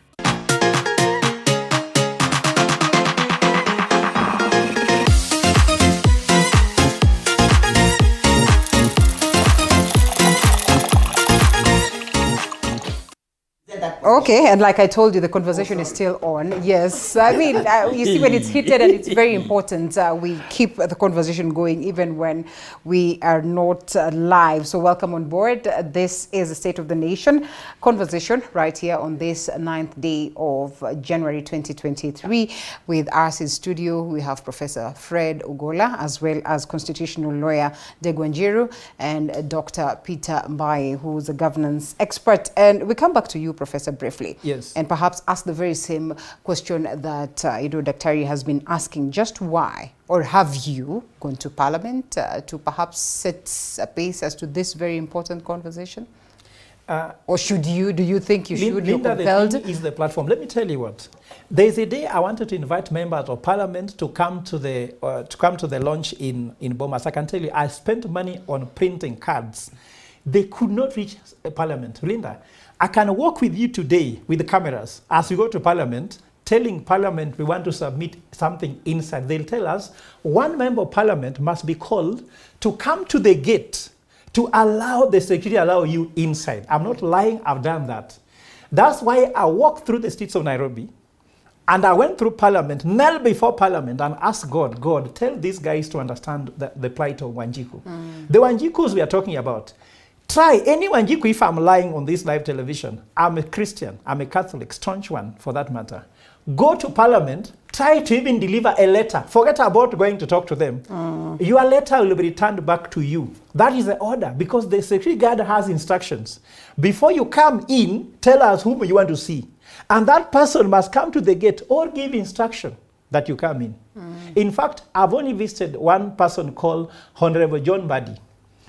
Okay, and like I told you, the conversation is still on. Yes, I mean, you see, when it's heated and it's very important, we keep the conversation going even when we are not live. So welcome on board. This is the State of the Nation conversation right here on this 9th day of January 2023. With us in studio, we have Professor Fred Ogola, as well as constitutional lawyer Degwanjiru, and Dr. Peter Mbaye, who's a governance expert. And we come back to you, Professor, briefly. Yes. And perhaps ask the very same question that Daktari has been asking. Just why, or have you gone to Parliament to perhaps set a pace as to this very important conversation? Or should you? Do you think you should? You're compelled? The thing is the platform. Let me tell you what. There's a day I wanted to invite members of Parliament to come to the launch in Bomas. I can tell you, I spent money on printing cards. They could not reach Parliament. Linda, I can walk with you today with the cameras as we go to Parliament, telling Parliament we want to submit something inside. They'll tell us one member of Parliament must be called to come to the gate to allow the security, allow you inside. I'm not lying, I've done that. That's why I walked through the streets of Nairobi and I went through Parliament, knelt before Parliament and asked God, God, tell these guys to understand the plight of Wanjiku. The Wanjikus we are talking about. Try any Wanjiku if I'm lying on this live television. I'm a Christian, I'm a Catholic, staunch one for that matter. Go to Parliament, try to even deliver a letter. Forget about going to talk to them. Your letter will be returned back to you. That is the order, because the security guard has instructions. Before you come in, tell us whom you want to see. And that person must come to the gate or give instruction that you come in. In fact, I've only visited one person called Honorable John Buddy.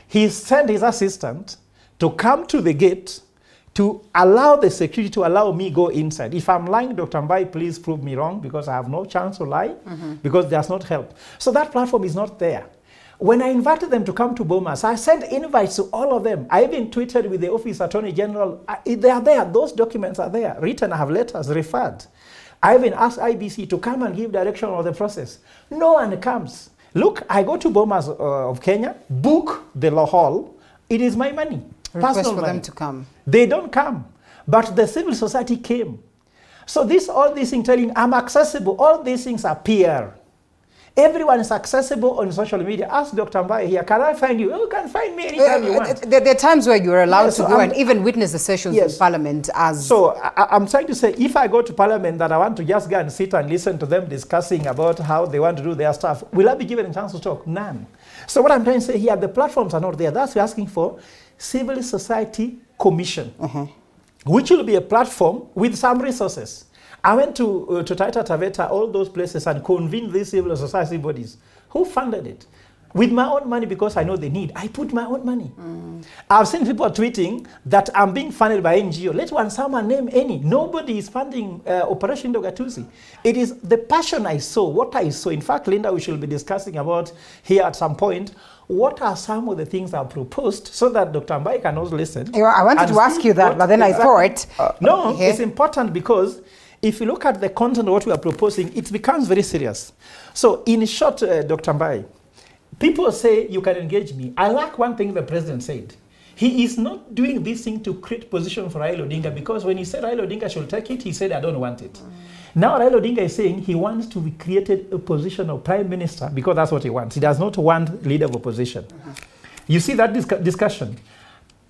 He sent his assistant to come to the gate to allow the security to allow me go inside. If I'm lying, Dr. Mbaye, please prove me wrong, because I have no chance to lie, because there's not help. So that platform is not there. When I invited them to come to Bomas, I sent invites to all of them. I even tweeted with the Office Attorney General. They are there. Those documents are there. Written, I have letters referred. I even asked IBC to come and give direction on the process. No one comes. Look, I go to Bomas of Kenya, book the law hall. It is my money. Request for them to come. They don't come. But the civil society came. So all these things telling I'm accessible, all these things are PR. Everyone is accessible on social media. Ask Dr. Mbaye here, can I find you? You can find me anytime you want. There are times where you're allowed to go and even witness the sessions in Parliament as... So I'm trying to say, if I go to Parliament that I want to just go and sit and listen to them discussing about how they want to do their stuff, will I be given a chance to talk? None. So what I'm trying to say here, the platforms are not there. That's what we're asking for. Civil Society Commission, which will be a platform with some resources. I went to Taita Taveta, all those places, and convened these civil society bodies. Who funded it? With my own money, because I know the need. I put my own money. I've seen people tweeting that I'm being funded by NGO. Let someone name any. Nobody is funding Operation Dogatuzi. It is the passion I saw, what I saw. In fact, Linda, we should be discussing about here at some point, what are some of the things I've proposed so that Dr. Mbaye can also listen. I wanted to ask you that, but then I thought... No, it's important because if you look at the content of what we are proposing, it becomes very serious. So in short, Dr. Mbaye, people say you can engage me. I like one thing the president said. He is not doing this thing to create position for Raila Odinga, because when he said Raila Odinga should take it, he said, I don't want it. Now Raila Odinga is saying he wants to be created a position of prime minister because that's what he wants. He does not want leader of opposition. You see that discussion.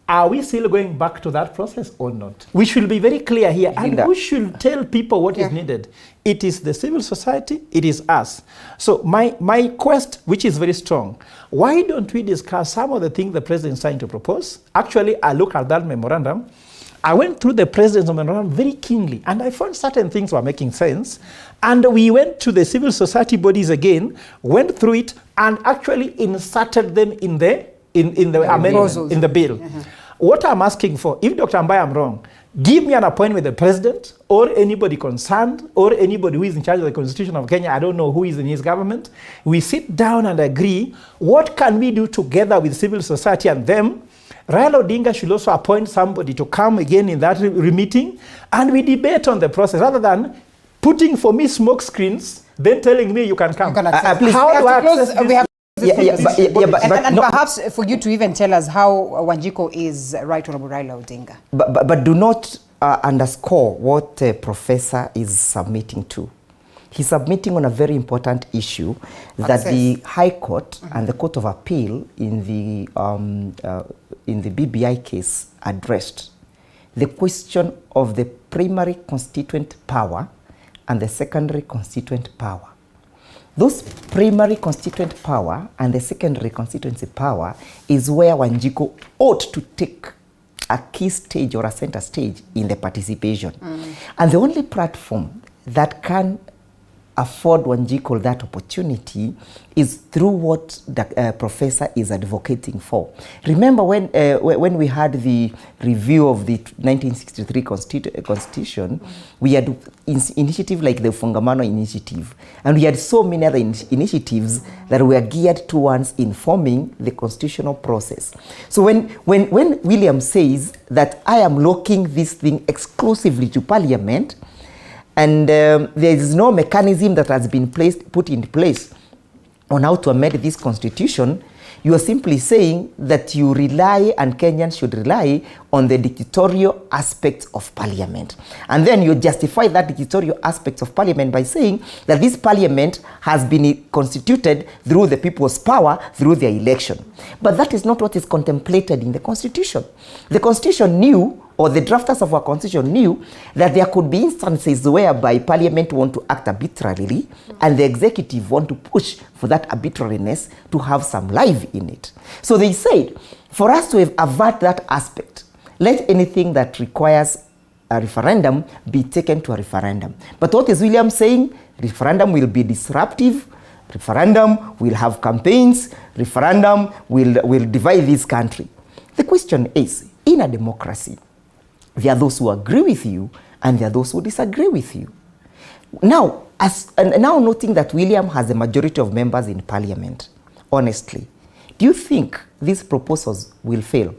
Are we still going back to that process or not? We should be very clear here. And who should tell people what is needed? It is the civil society, it is us. So my quest, which is very strong, why don't we discuss some of the things the president is trying to propose? Actually, I look at that memorandum. I went through the president's memorandum very keenly, and I found certain things were making sense. And we went to the civil society bodies again, went through it, and actually inserted them in the amendment, in the bill. What I'm asking for, if Dr. Mbaye I'm wrong, give me an appointment with the president or anybody concerned or anybody who is in charge of the Constitution of Kenya. I don't know who is in his government. We sit down and agree what can we do together with civil society and them. Raila Odinga should also appoint somebody to come again in that meeting, and we debate on the process rather than putting for me smoke screens, then telling me you can come. Please, how do I access this? And perhaps for you to even tell us how Wanjiku is Right Honorable Raila Odinga. But do not underscore what Professor is submitting to. He's submitting on a very important issue that the High Court and the Court of Appeal in the BBI case addressed. The question of the primary constituent power and the secondary constituent power. Those primary constituent power and the secondary constituency power is where Wanjiku ought to take a key stage or a center stage in the participation. And the only platform that can afford Wanjiku that opportunity is through what the professor is advocating for. Remember when we had the review of the 1963 Constitution, we had initiative like the Fungamano Initiative, and we had so many other initiatives that were geared towards informing the constitutional process. So when William says that I am locking this thing exclusively to Parliament, and there is no mechanism that has been put in place on how to amend this constitution, you are simply saying that you rely, and Kenyans should rely, on the dictatorial aspects of Parliament. And then you justify that dictatorial aspects of Parliament by saying that this Parliament has been constituted through the people's power, through their election. But that is not what is contemplated in the Constitution. The Constitution knew, or the drafters of our Constitution knew, that there could be instances whereby Parliament want to act arbitrarily and the executive want to push for that arbitrariness to have some life in it. So they said, for us to avert that aspect, let anything that requires a referendum be taken to a referendum. But what is William saying? Referendum will be disruptive, referendum will have campaigns, referendum will divide this country. The question is, in a democracy, there are those who agree with you and there are those who disagree with you. Now, now noting that William has a majority of members in Parliament, honestly, do you think these proposals will fail?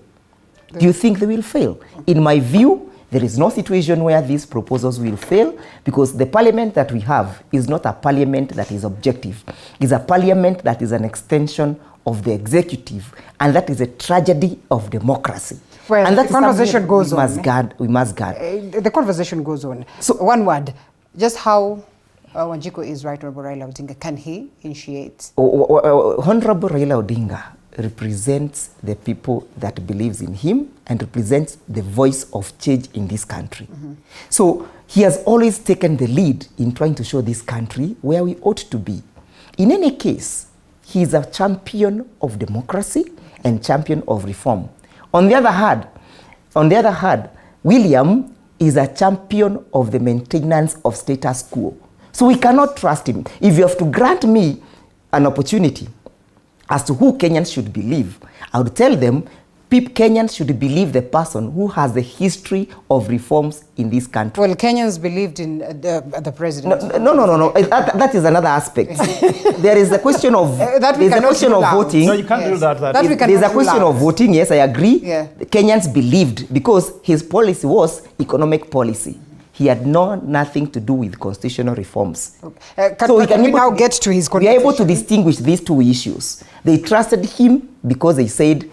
Do you think they will fail? In my view, there is no situation where these proposals will fail, because the Parliament that we have is not a Parliament that is objective. It's a Parliament that is an extension of the executive, and that is a tragedy of democracy. Well, and the conversation goes on. We must guard. The conversation goes on. So, one word, just how Wanjiku is right, Honorable Raila Odinga, can he initiate? Honorable Raila Odinga represents the people that believes in him and represents the voice of change in this country. So he has always taken the lead in trying to show this country where we ought to be. In any case, he is a champion of democracy and champion of reform. On the other hand, William is a champion of the maintenance of status quo. So we cannot trust him. If you have to grant me an opportunity as to who Kenyans should believe, I would tell them Kenyans should believe the person who has the history of reforms in this country. Well, Kenyans believed in the president. No. That is another aspect. There is a question of voting. No, you can't do that. There's a question of voting. Yes, I agree. Yeah. Kenyans believed because his policy was economic policy. He had nothing to do with constitutional reforms. So we can now get to his conversation. We are able to distinguish these two issues. They trusted him because he said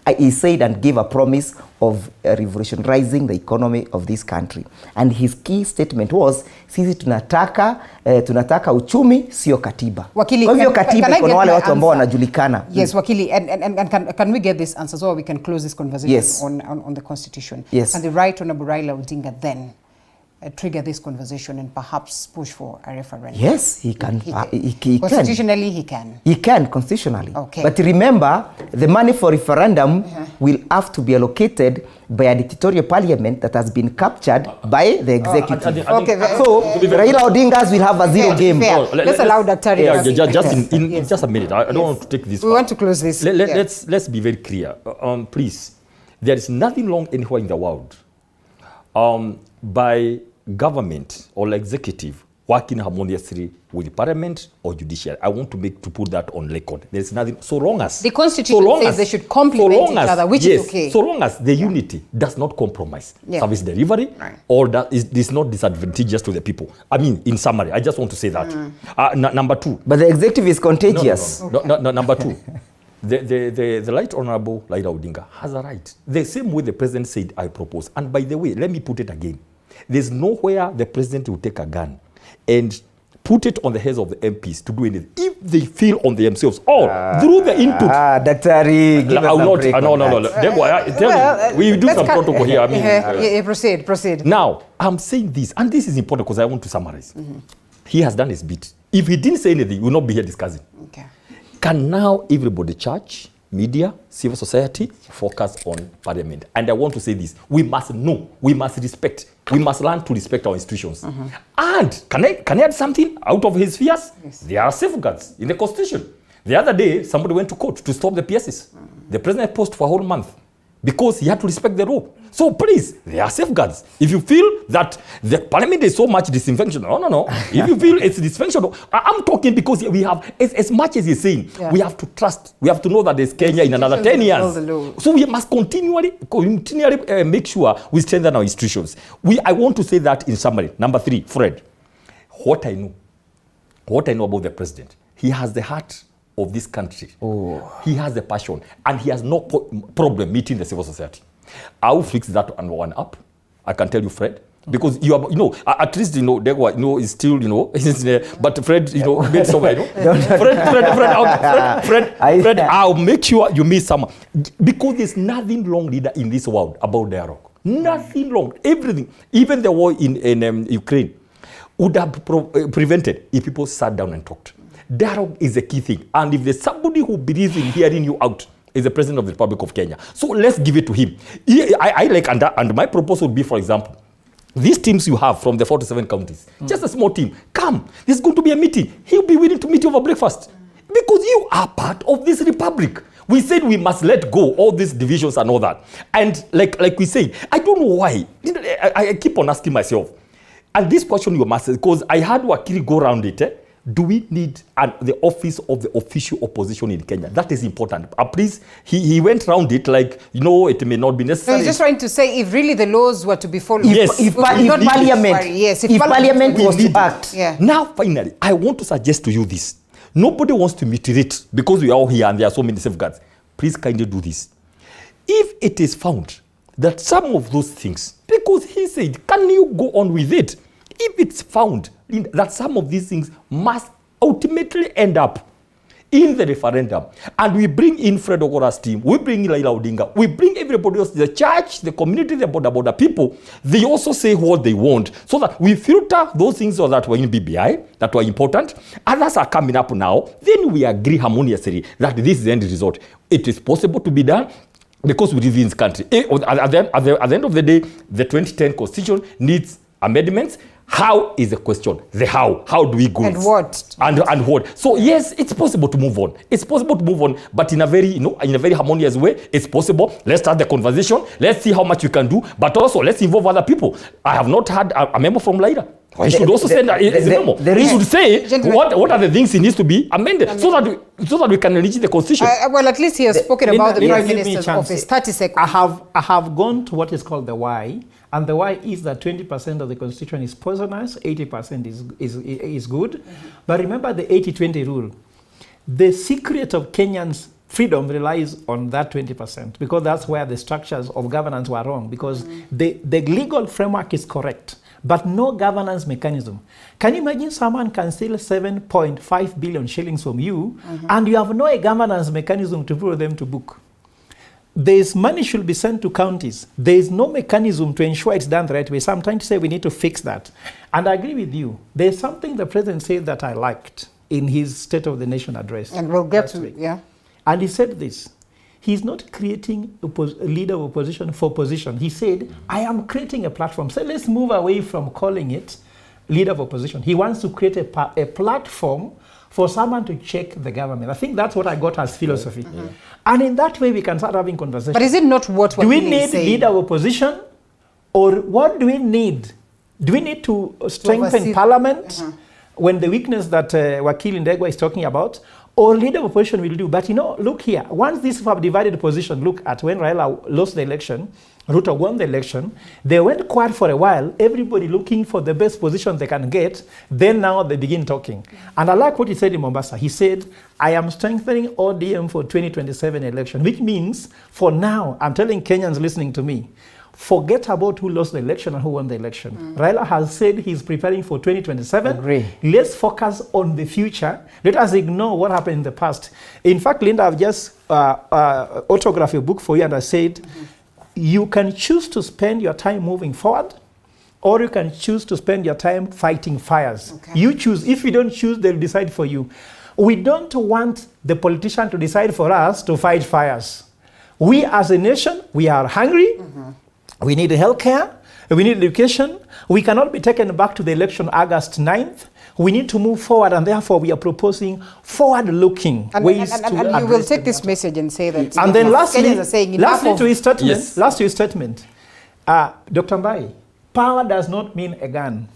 and gave a promise of revolutionizing the economy of this country. And his key statement was, sisi tunataka uchumi, sio katiba. Wakili, kwa hivyo katiba kuna wale watu ambao wanajulikana. Yes, Wakili, and can we get this answer so we can close this conversation? Yes. on the constitution? Yes. And the right Honorable Raila Odinga then trigger this conversation and perhaps push for a referendum? Yes, he can. He constitutionally, he can. He can, constitutionally. Okay. But remember, the money for referendum will have to be allocated by a dictatorial parliament that has been captured by the executive. So, Raila Odinga's will have a zero game. Let's allow Dr. Just a minute. I don't want to take this. We want to close this. Let's be very clear. Please, there is nothing wrong anywhere in the world by government or executive working harmoniously with parliament or judiciary. I want to put that on record. There is nothing, so long as the constitution says they should complement each other, which is okay. So long as the unity does not compromise service delivery, or that is not disadvantageous to the people. I mean, in summary, I just want to say that. Number two. But the executive is contagious. No, number two. The Right Honorable Raila Odinga has a right. The same way the president said, I propose. And by the way, let me put it again. There's nowhere the president will take a gun and put it on the heads of the MPs to do anything. If they feel on themselves or through the input. Daktari, give us a break. No. We do some protocol here. I mean, proceed. Now, I'm saying this, and this is important because I want to summarize. He has done his bit. If he didn't say anything, we will not be here discussing. Okay. Can now everybody, church, media, civil society, focus on parliament? And I want to say this. We must know, we must respect, we must learn to respect our institutions. And can I add something out of his fears? Yes. There are safeguards in the constitution. The other day, somebody went to court to stop the PSs. The president posted for a whole month because he had to respect the law. So please, there are safeguards. If you feel that the parliament is so much dysfunctional, no. If you feel it's dysfunctional, I'm talking because we have, as much as he's saying, we have to trust, we have to know that there's Kenya in another 10 years. So we must continually make sure we strengthen our institutions. I want to say that in summary. Number 3, Fred, what I know about the president, he has the heart of this country. He has the passion, and he has no problem meeting the civil society. I will fix that one up. I can tell you, Fred, because you are, at least Degwa, is still, but Fred, made somewhere, Fred, I'll make sure you meet someone, because there's nothing wrong, leader, in this world about dialogue. Nothing wrong. Everything, even the war in Ukraine, would have prevented if people sat down and talked. Dialogue is a key thing, and if there's somebody who believes in hearing you out, is the president of the Republic of Kenya. So let's give it to him. I like, and my proposal would be, for example, these teams you have from the 47 counties, just a small team, come, there's going to be a meeting. He'll be willing to meet you over breakfast because you are part of this republic. We said we must let go all these divisions and all that. And like we say, I don't know why. I keep on asking myself, and this question you must, because I had Wakili go around it, do we need the office of the official opposition in Kenya? That is important. Please, he went around it like, it may not be necessary. So he's just trying to say if really the laws were to be followed. If Parliament was to act. Yeah. Now, finally, I want to suggest to you this. Nobody wants to mutilate because we are all here and there are so many safeguards. Please kindly do this. If it is found that some of those things, because he said, can you go on with it? If it's found that some of these things must ultimately end up in the referendum, and we bring in Fred Ogora's team, we bring in Raila Odinga, we bring everybody else, the church, the community, the border people, they also say what they want, so that we filter those things that were in BBI, that were important, others are coming up now, then we agree harmoniously that this is the end result. It is possible to be done, because we live in this country. At the end of the day, the 2010 Constitution needs amendments. How is the question? The how. How do we go? And what? And what? So yes, it's possible to move on. It's possible to move on, but in a very, in a very harmonious way. It's possible. Let's start the conversation. Let's see how much we can do, but also let's involve other people. I have not had a memo from Laida. He should also send a memo. He should say what are the things he needs to be amended so that we can reach the constitution. Well, at least he has spoken about the Prime Minister's office. 30 seconds. I have gone to what is called the why. And the why is that 20% of the constitution is poisonous, 80% is good. But remember the 80-20 rule. The secret of Kenyans' freedom relies on that 20%, because that's where the structures of governance were wrong, because the legal framework is correct, but no governance mechanism. Can you imagine someone can steal 7.5 billion shillings from you, and you have no governance mechanism to put them to book? There's money should be sent to counties. There's no mechanism to ensure it's done the right way. So I'm trying to say we need to fix that. And I agree with you. There's something the president said that I liked in his State of the Nation address. And we'll get to it, yeah. And he said this. He's not creating a leader of opposition for position. He said, I am creating a platform. So let's move away from calling it leader of opposition. He wants to create a platform for someone to check the government. I think that's what I got as philosophy. And in that way, we can start having conversations. But is it not what do we need leader of opposition? Or what do we need? Do we need to strengthen parliament when the weakness that Wakili Ndegwa is talking about? or leader of opposition will do. But look here, once these have divided position, look at when Raila lost the election, Ruto won the election, they went quiet for a while, everybody looking for the best position they can get, then now they begin talking. And I like what he said in Mombasa. He said, I am strengthening ODM for 2027 election, which means for now, I'm telling Kenyans listening to me, forget about who lost the election and who won the election. Raila has said he's preparing for 2027. Agree. Let's focus on the future. Let us ignore what happened in the past. In fact, Linda, I've just autographed a book for you, and I said, you can choose to spend your time moving forward, or you can choose to spend your time fighting fires. Okay. You choose. If you don't choose, they'll decide for you. We don't want the politician to decide for us to fight fires. We as a nation, we are hungry. We need health care. We need education. We cannot be taken back to the election August 9th. We need to move forward, and therefore we are proposing forward-looking ways to address. And you will take this message and say that. And then lastly to his statement, yes. Last to his statement, Dr. Mbai, power does not mean a gun.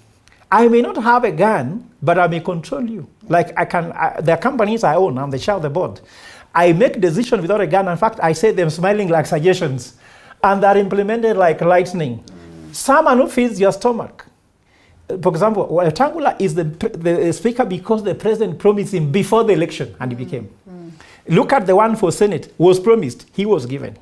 I may not have a gun, but I may control you. Like there are companies I own, I'm the chair of the board. I make decisions without a gun. In fact, I say them smiling like suggestions, and they're implemented like lightning. Someone who feeds your stomach. For example, Wetangula is the speaker because the president promised him before the election, and he became. Look at the one for Senate, was promised, he was given.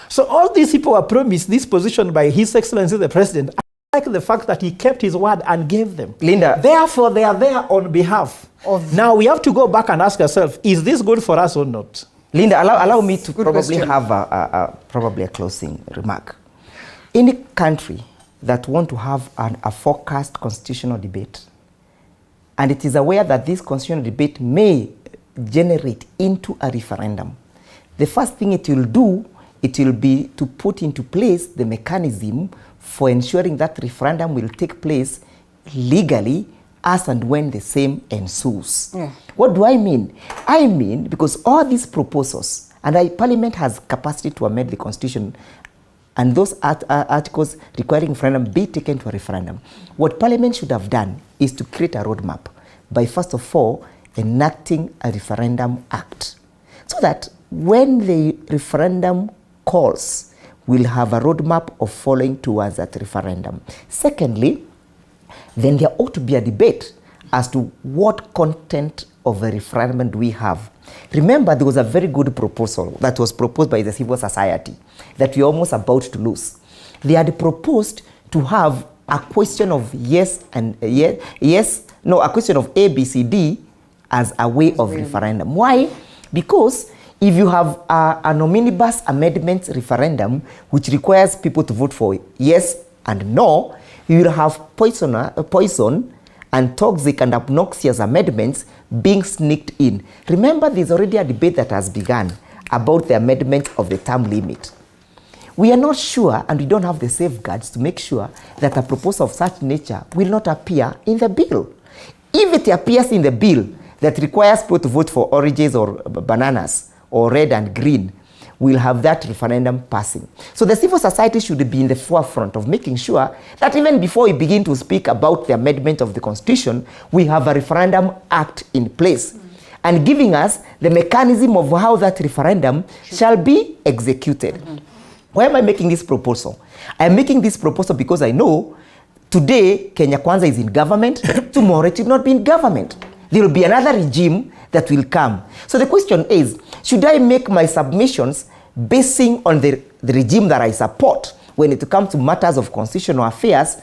So all these people were promised this position by His Excellency the President. I like the fact that he kept his word and gave them. Linda. Therefore, they are there on behalf of. Now we have to go back and ask ourselves, is this good for us or not? Linda, allow me to probably have a closing remark. Any country that want to have a focused constitutional debate, and it is aware that this constitutional debate may generate into a referendum, the first thing it will do, it will be to put into place the mechanism for ensuring that referendum will take place legally as and when the same ensues. Yeah. What do I mean? I mean, because all these proposals, and Parliament has capacity to amend the Constitution, and those articles requiring referendum be taken to a referendum. What Parliament should have done is to create a roadmap by, first of all, enacting a referendum act, so that when the referendum calls, we'll have a roadmap of following towards that referendum. Secondly, then there ought to be a debate as to what content of a referendum do we have. Remember, there was a very good proposal that was proposed by the civil society that we're almost about to lose. They had proposed to have a question of a question of A, B, C, D as a way of referendum. Why? Because if you have an omnibus amendment referendum which requires people to vote for yes and no, you will have poison and toxic and obnoxious amendments being sneaked in. Remember, there's already a debate that has begun about the amendment of the term limit. We are not sure, and we don't have the safeguards to make sure that a proposal of such nature will not appear in the bill. If it appears in the bill that requires people to vote for oranges or bananas or red and green, we'll have that referendum passing. So the civil society should be in the forefront of making sure that even before we begin to speak about the amendment of the Constitution, we have a referendum act in place and giving us the mechanism of how that referendum shall be executed. Why am I making this proposal? I'm making this proposal because I know today Kenya Kwanza is in government, tomorrow it will not be in government. There will be another regime that will come. So the question is, should I make my submissions basing on the regime that I support when it comes to matters of constitutional affairs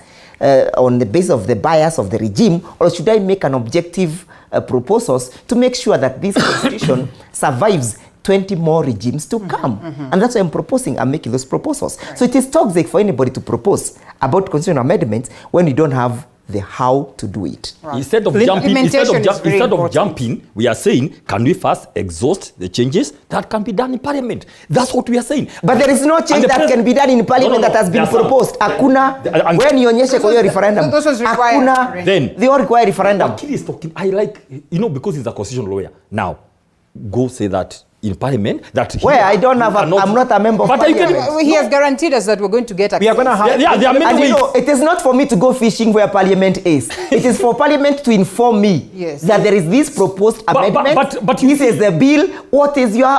on the basis of the bias of the regime, or should I make an objective proposals to make sure that this constitution survives 20 more regimes to come? And that's why I'm making those proposals. Right. So it is toxic for anybody to propose about constitutional amendments when you don't have the how to do it. Right. Instead of jumping, we are saying, can we first exhaust the changes that can be done in Parliament? That's what we are saying. But there is no change that can be done in Parliament that has been proposed. Hakuna, when you onyeshe kwa referendum, hakuna, they all require referendum. Wakili is talking, I like, because he's a constitutional lawyer. Now, go say that in parliament that where I don't have I'm not a member of parliament. He has guaranteed us that we're going to get access. We are going to have there are many and ways. you know, it is not for me to go fishing where parliament is. It is for parliament to inform me that there is this proposed amendment. But this is the bill. What is your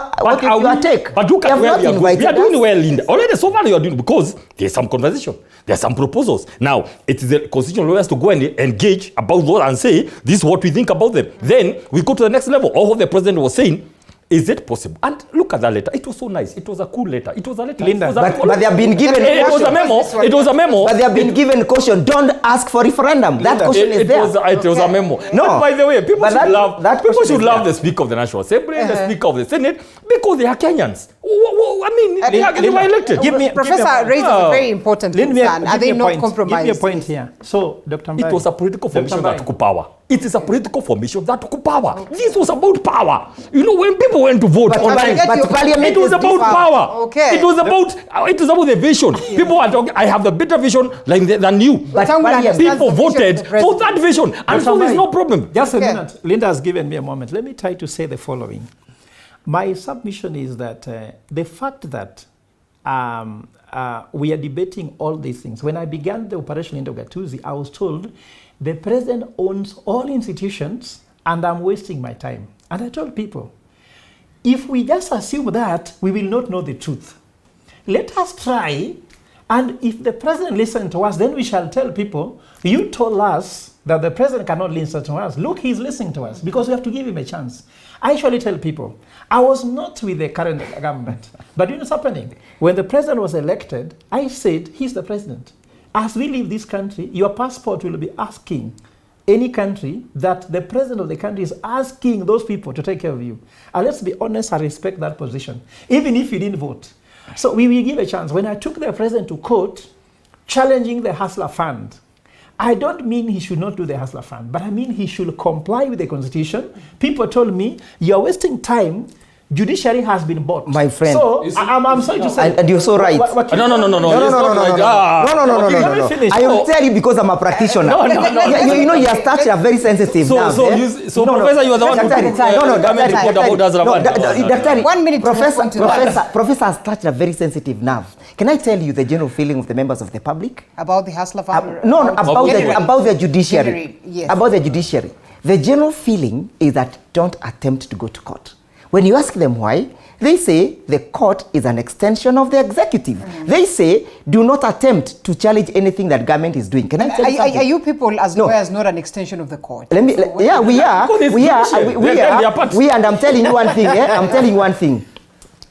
take? But look at where we are going. We are doing well, Linda. Already so far you are doing, because there's some conversation. There are some proposals. Now, it is the constitutional lawyers to go and engage about those and say, this is what we think about them. Then we go to the next level. All what the president was saying, is it possible? And look at that letter. It was so nice. It was a cool letter. It was a letter. Linda, but they have been given it was a memo. It was a memo. But they have been given caution. Don't ask for referendum. That caution is there. It was a memo. No. But by the way, people should love the Speaker of the National Assembly, the Speaker of the Senate, because they are Kenyans. I mean, they were elected. Professor raises a very important concern. Are they not compromised? Give me a point here. So, Dr. Mbai, it was a political formation that took power. It is a political formation that took power. This was about power. You know, when people went to vote online, parliament it was about power. Okay. It was about the vision. People are talking, I have the better vision than you. But people voted for that vision. And so there's no problem. Just a minute. Linda has given me a moment. Let me try to say the following. My submission is that the fact that we are debating all these things. When I began the operation in Ugatuzi, I was told the president owns all institutions and I'm wasting my time. And I told people, if we just assume that, we will not know the truth. Let us try, and if the president listens to us, then we shall tell people, you told us that the president cannot listen to us. Look, he's listening to us, because we have to give him a chance. I usually tell people, I was not with the current government, but you know what's happening? When the president was elected, I said, he's the president. As we leave this country, your passport will be asking any country that the president of the country is asking those people to take care of you. And let's be honest, I respect that position, even if you didn't vote. So we will give a chance. When I took the president to court, challenging the Hustler Fund, I don't mean he should not do the Hustler Fund, but I mean he should comply with the Constitution. People told me, you're wasting time. Judiciary has been bought. My friend. So, I'm sorry to say. And you're so right. No. I will tell you because I'm a practitioner. You know, you are such a very sensitive now. So Professor, you are the one who report about Daktari, 1 minute. Professor has touched a very sensitive nerve. Can I tell you the general feeling of the members of the public? About the Hustler Fund? About the judiciary. Yes. About the judiciary. The general feeling is that don't attempt to go to court. When you ask them why, they say the court is an extension of the executive. They say do not attempt to challenge anything that government is doing. Can I tell you something? Are you people as lawyers not an extension of the court? We are, and I'm telling you one thing. I'm telling you one thing.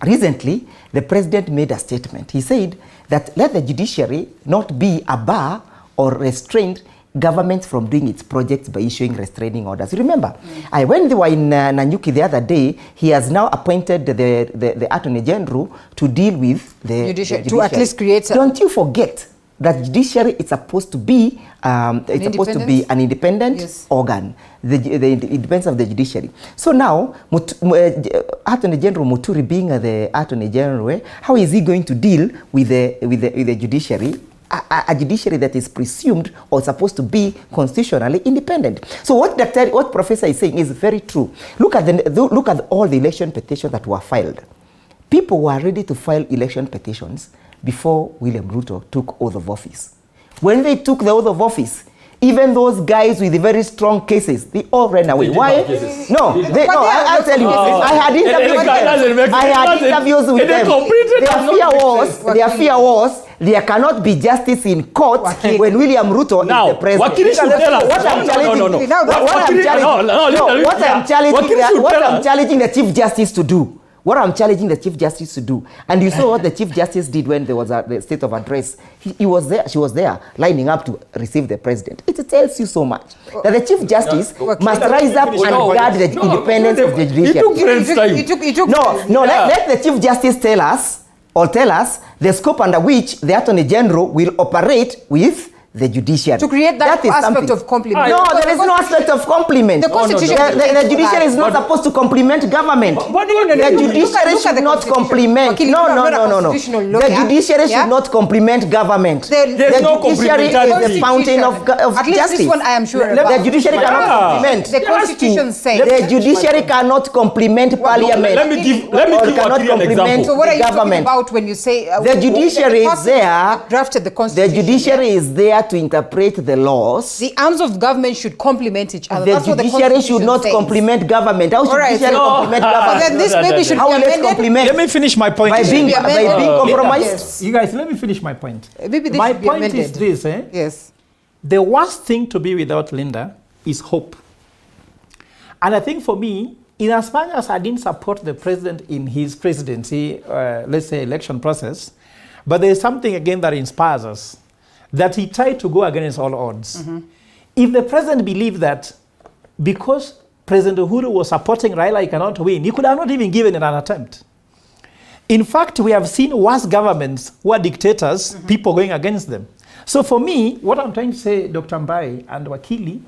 Recently, the president made a statement. He said that let the judiciary not be a bar or restrained government from doing its projects by issuing restraining orders. Remember, when they were in Nanyuki the other day, he has now appointed the Attorney General to deal with the judiciary. To at least create. Don't you forget that judiciary is supposed to be an independent organ. The independence of the judiciary. So now, Attorney General Muturi being the Attorney General, how is he going to deal with the judiciary? A judiciary that is presumed or supposed to be constitutionally independent. So what Professor is saying is very true. Look at all the election petitions that were filed. People were ready to file election petitions before William Ruto took oath of office. When they took the oath of office, even those guys with the very strong cases, they all ran away. Why? I'll tell you. I had interviews with them. Their fear was there cannot be justice in court when William Ruto is the president. What I'm challenging the Chief Justice to do. What I'm challenging the Chief Justice to do, and you saw what the Chief Justice did when there was the state of address. He was there, she was there, lining up to receive the president. It tells you so much that the Chief Justice must rise up and guard the independence of the judiciary. Let the Chief Justice tell us the scope under which the Attorney General will operate with the judiciary. To create that is aspect something. of compliment. No, there is no aspect of compliment. The Constitution the judiciary is not supposed to compliment government. The judiciary should not compliment. No. The judiciary should not compliment government. The judiciary is the fountain of at least justice. This one I am sure The judiciary cannot compliment. The Constitution says the judiciary cannot compliment parliament. Let me give an example. So what are you talking about when you say the judiciary is there? Drafted the Constitution. The judiciary is there to interpret the laws. The arms of government should complement each other. The judiciary should not complement government. How should judiciary complement government? Then this maybe should How be amended. complement? Let me finish my point. By being compromised. Yes. You guys, let me finish my point. Maybe this My should be point amended. is this. Yes. The worst thing to be without Linda is hope. And I think for me, in as much as I didn't support the president in his presidency, let's say election process, but there is something again that inspires us, that he tried to go against all odds. If the president believed that because President Uhuru was supporting Raila, he cannot win, he could have not even given it an attempt. In fact, we have seen worse governments who are dictators, people going against them. So for me, what I'm trying to say, Dr. Mbai and Wakili,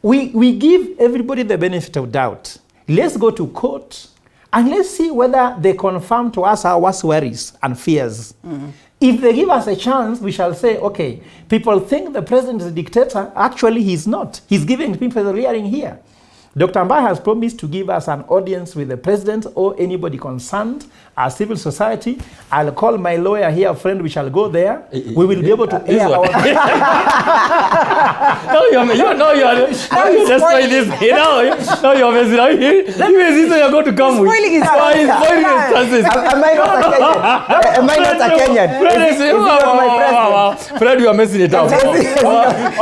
we give everybody the benefit of doubt. Let's go to court and let's see whether they confirm to us our worst worries and fears. If they give us a chance, we shall say, okay, people think the president is a dictator. Actually, he's not. He's giving people a hearing here. Dr. Mbai has promised to give us an audience with the president or anybody concerned, our civil society. I'll call my lawyer here, friend, we shall go there. We will be able to air our... No, you're just trying this. No, you're messing up. You're going to come with. Spoiling his chances. Am I not a Kenyan? Am I not a Kenyan? Fred, you are messing it up.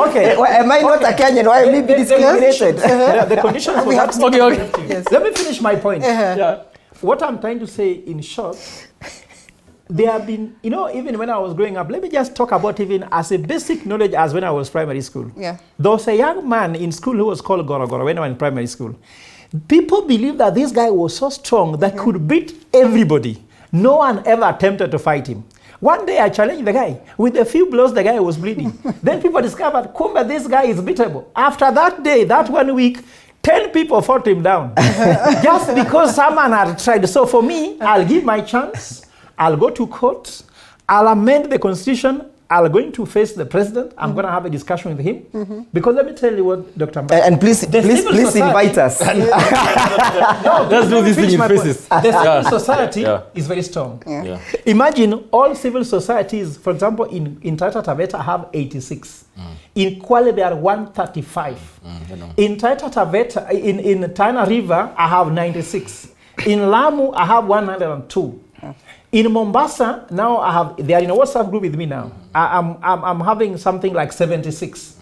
Okay. Am I not a Kenyan? Why am I being discriminated? The conditions for that. Okay. Yes. Let me finish my point. What I'm trying to say in short, there have been, even when I was growing up, let me just talk about even as a basic knowledge as when I was primary school. Yeah. There was a young man in school who was called Gorogoro when I was in primary school. People believed that this guy was so strong that could beat everybody. No one ever attempted to fight him. One day I challenged the guy. With a few blows, the guy was bleeding. Then people discovered, Kumba, this guy is beatable. After that day, that 1 week, 10 people fought him down. Just because someone had tried. So for me, I'll give my chance. I'll go to court. I'll amend the constitution. I'm going to face the president. I'm going to have a discussion with him. Because let me tell you what, Dr. Mbai. And please invite us. Let's do this thing in phases. The civil society is very strong. Imagine all civil societies, for example, in Taita Taveta have 86. In Kwale, there are 135. In Taita Taveta, in Tana River, I have 96. In Lamu, I have 102. In Mombasa, now they are in a WhatsApp group with me now. I'm having something like 76.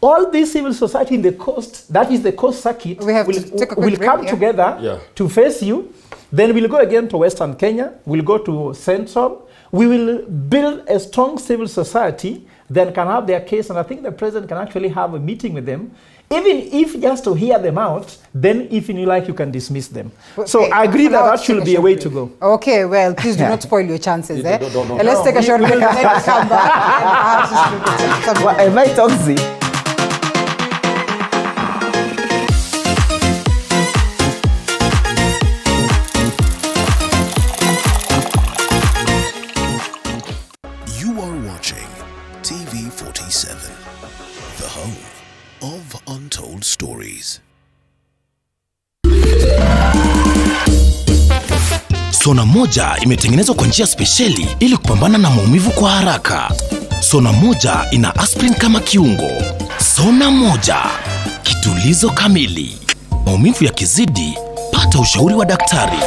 All these civil society in the coast, that is the coast circuit, will come together to face you. Then we'll go again to Western Kenya. We'll go to Central. We will build a strong civil society, then can have their case. And I think the president can actually have a meeting with them. Even if just to hear them out, then if you like, you can dismiss them. So I agree that should be a way to go. Okay, well, please do not spoil your chances. Let's take a short break and then we'll come back. Am I toxic? You are watching TV 47, the home of untold stories. Sona moja imetengenezwa kwa njia spesheli ili kupambana na maumivu kwa haraka. Sona moja ina aspirin kama kiungo. Sona moja, kitulizo kamili. Maumivu yakizidi, pata ushauri wa daktari.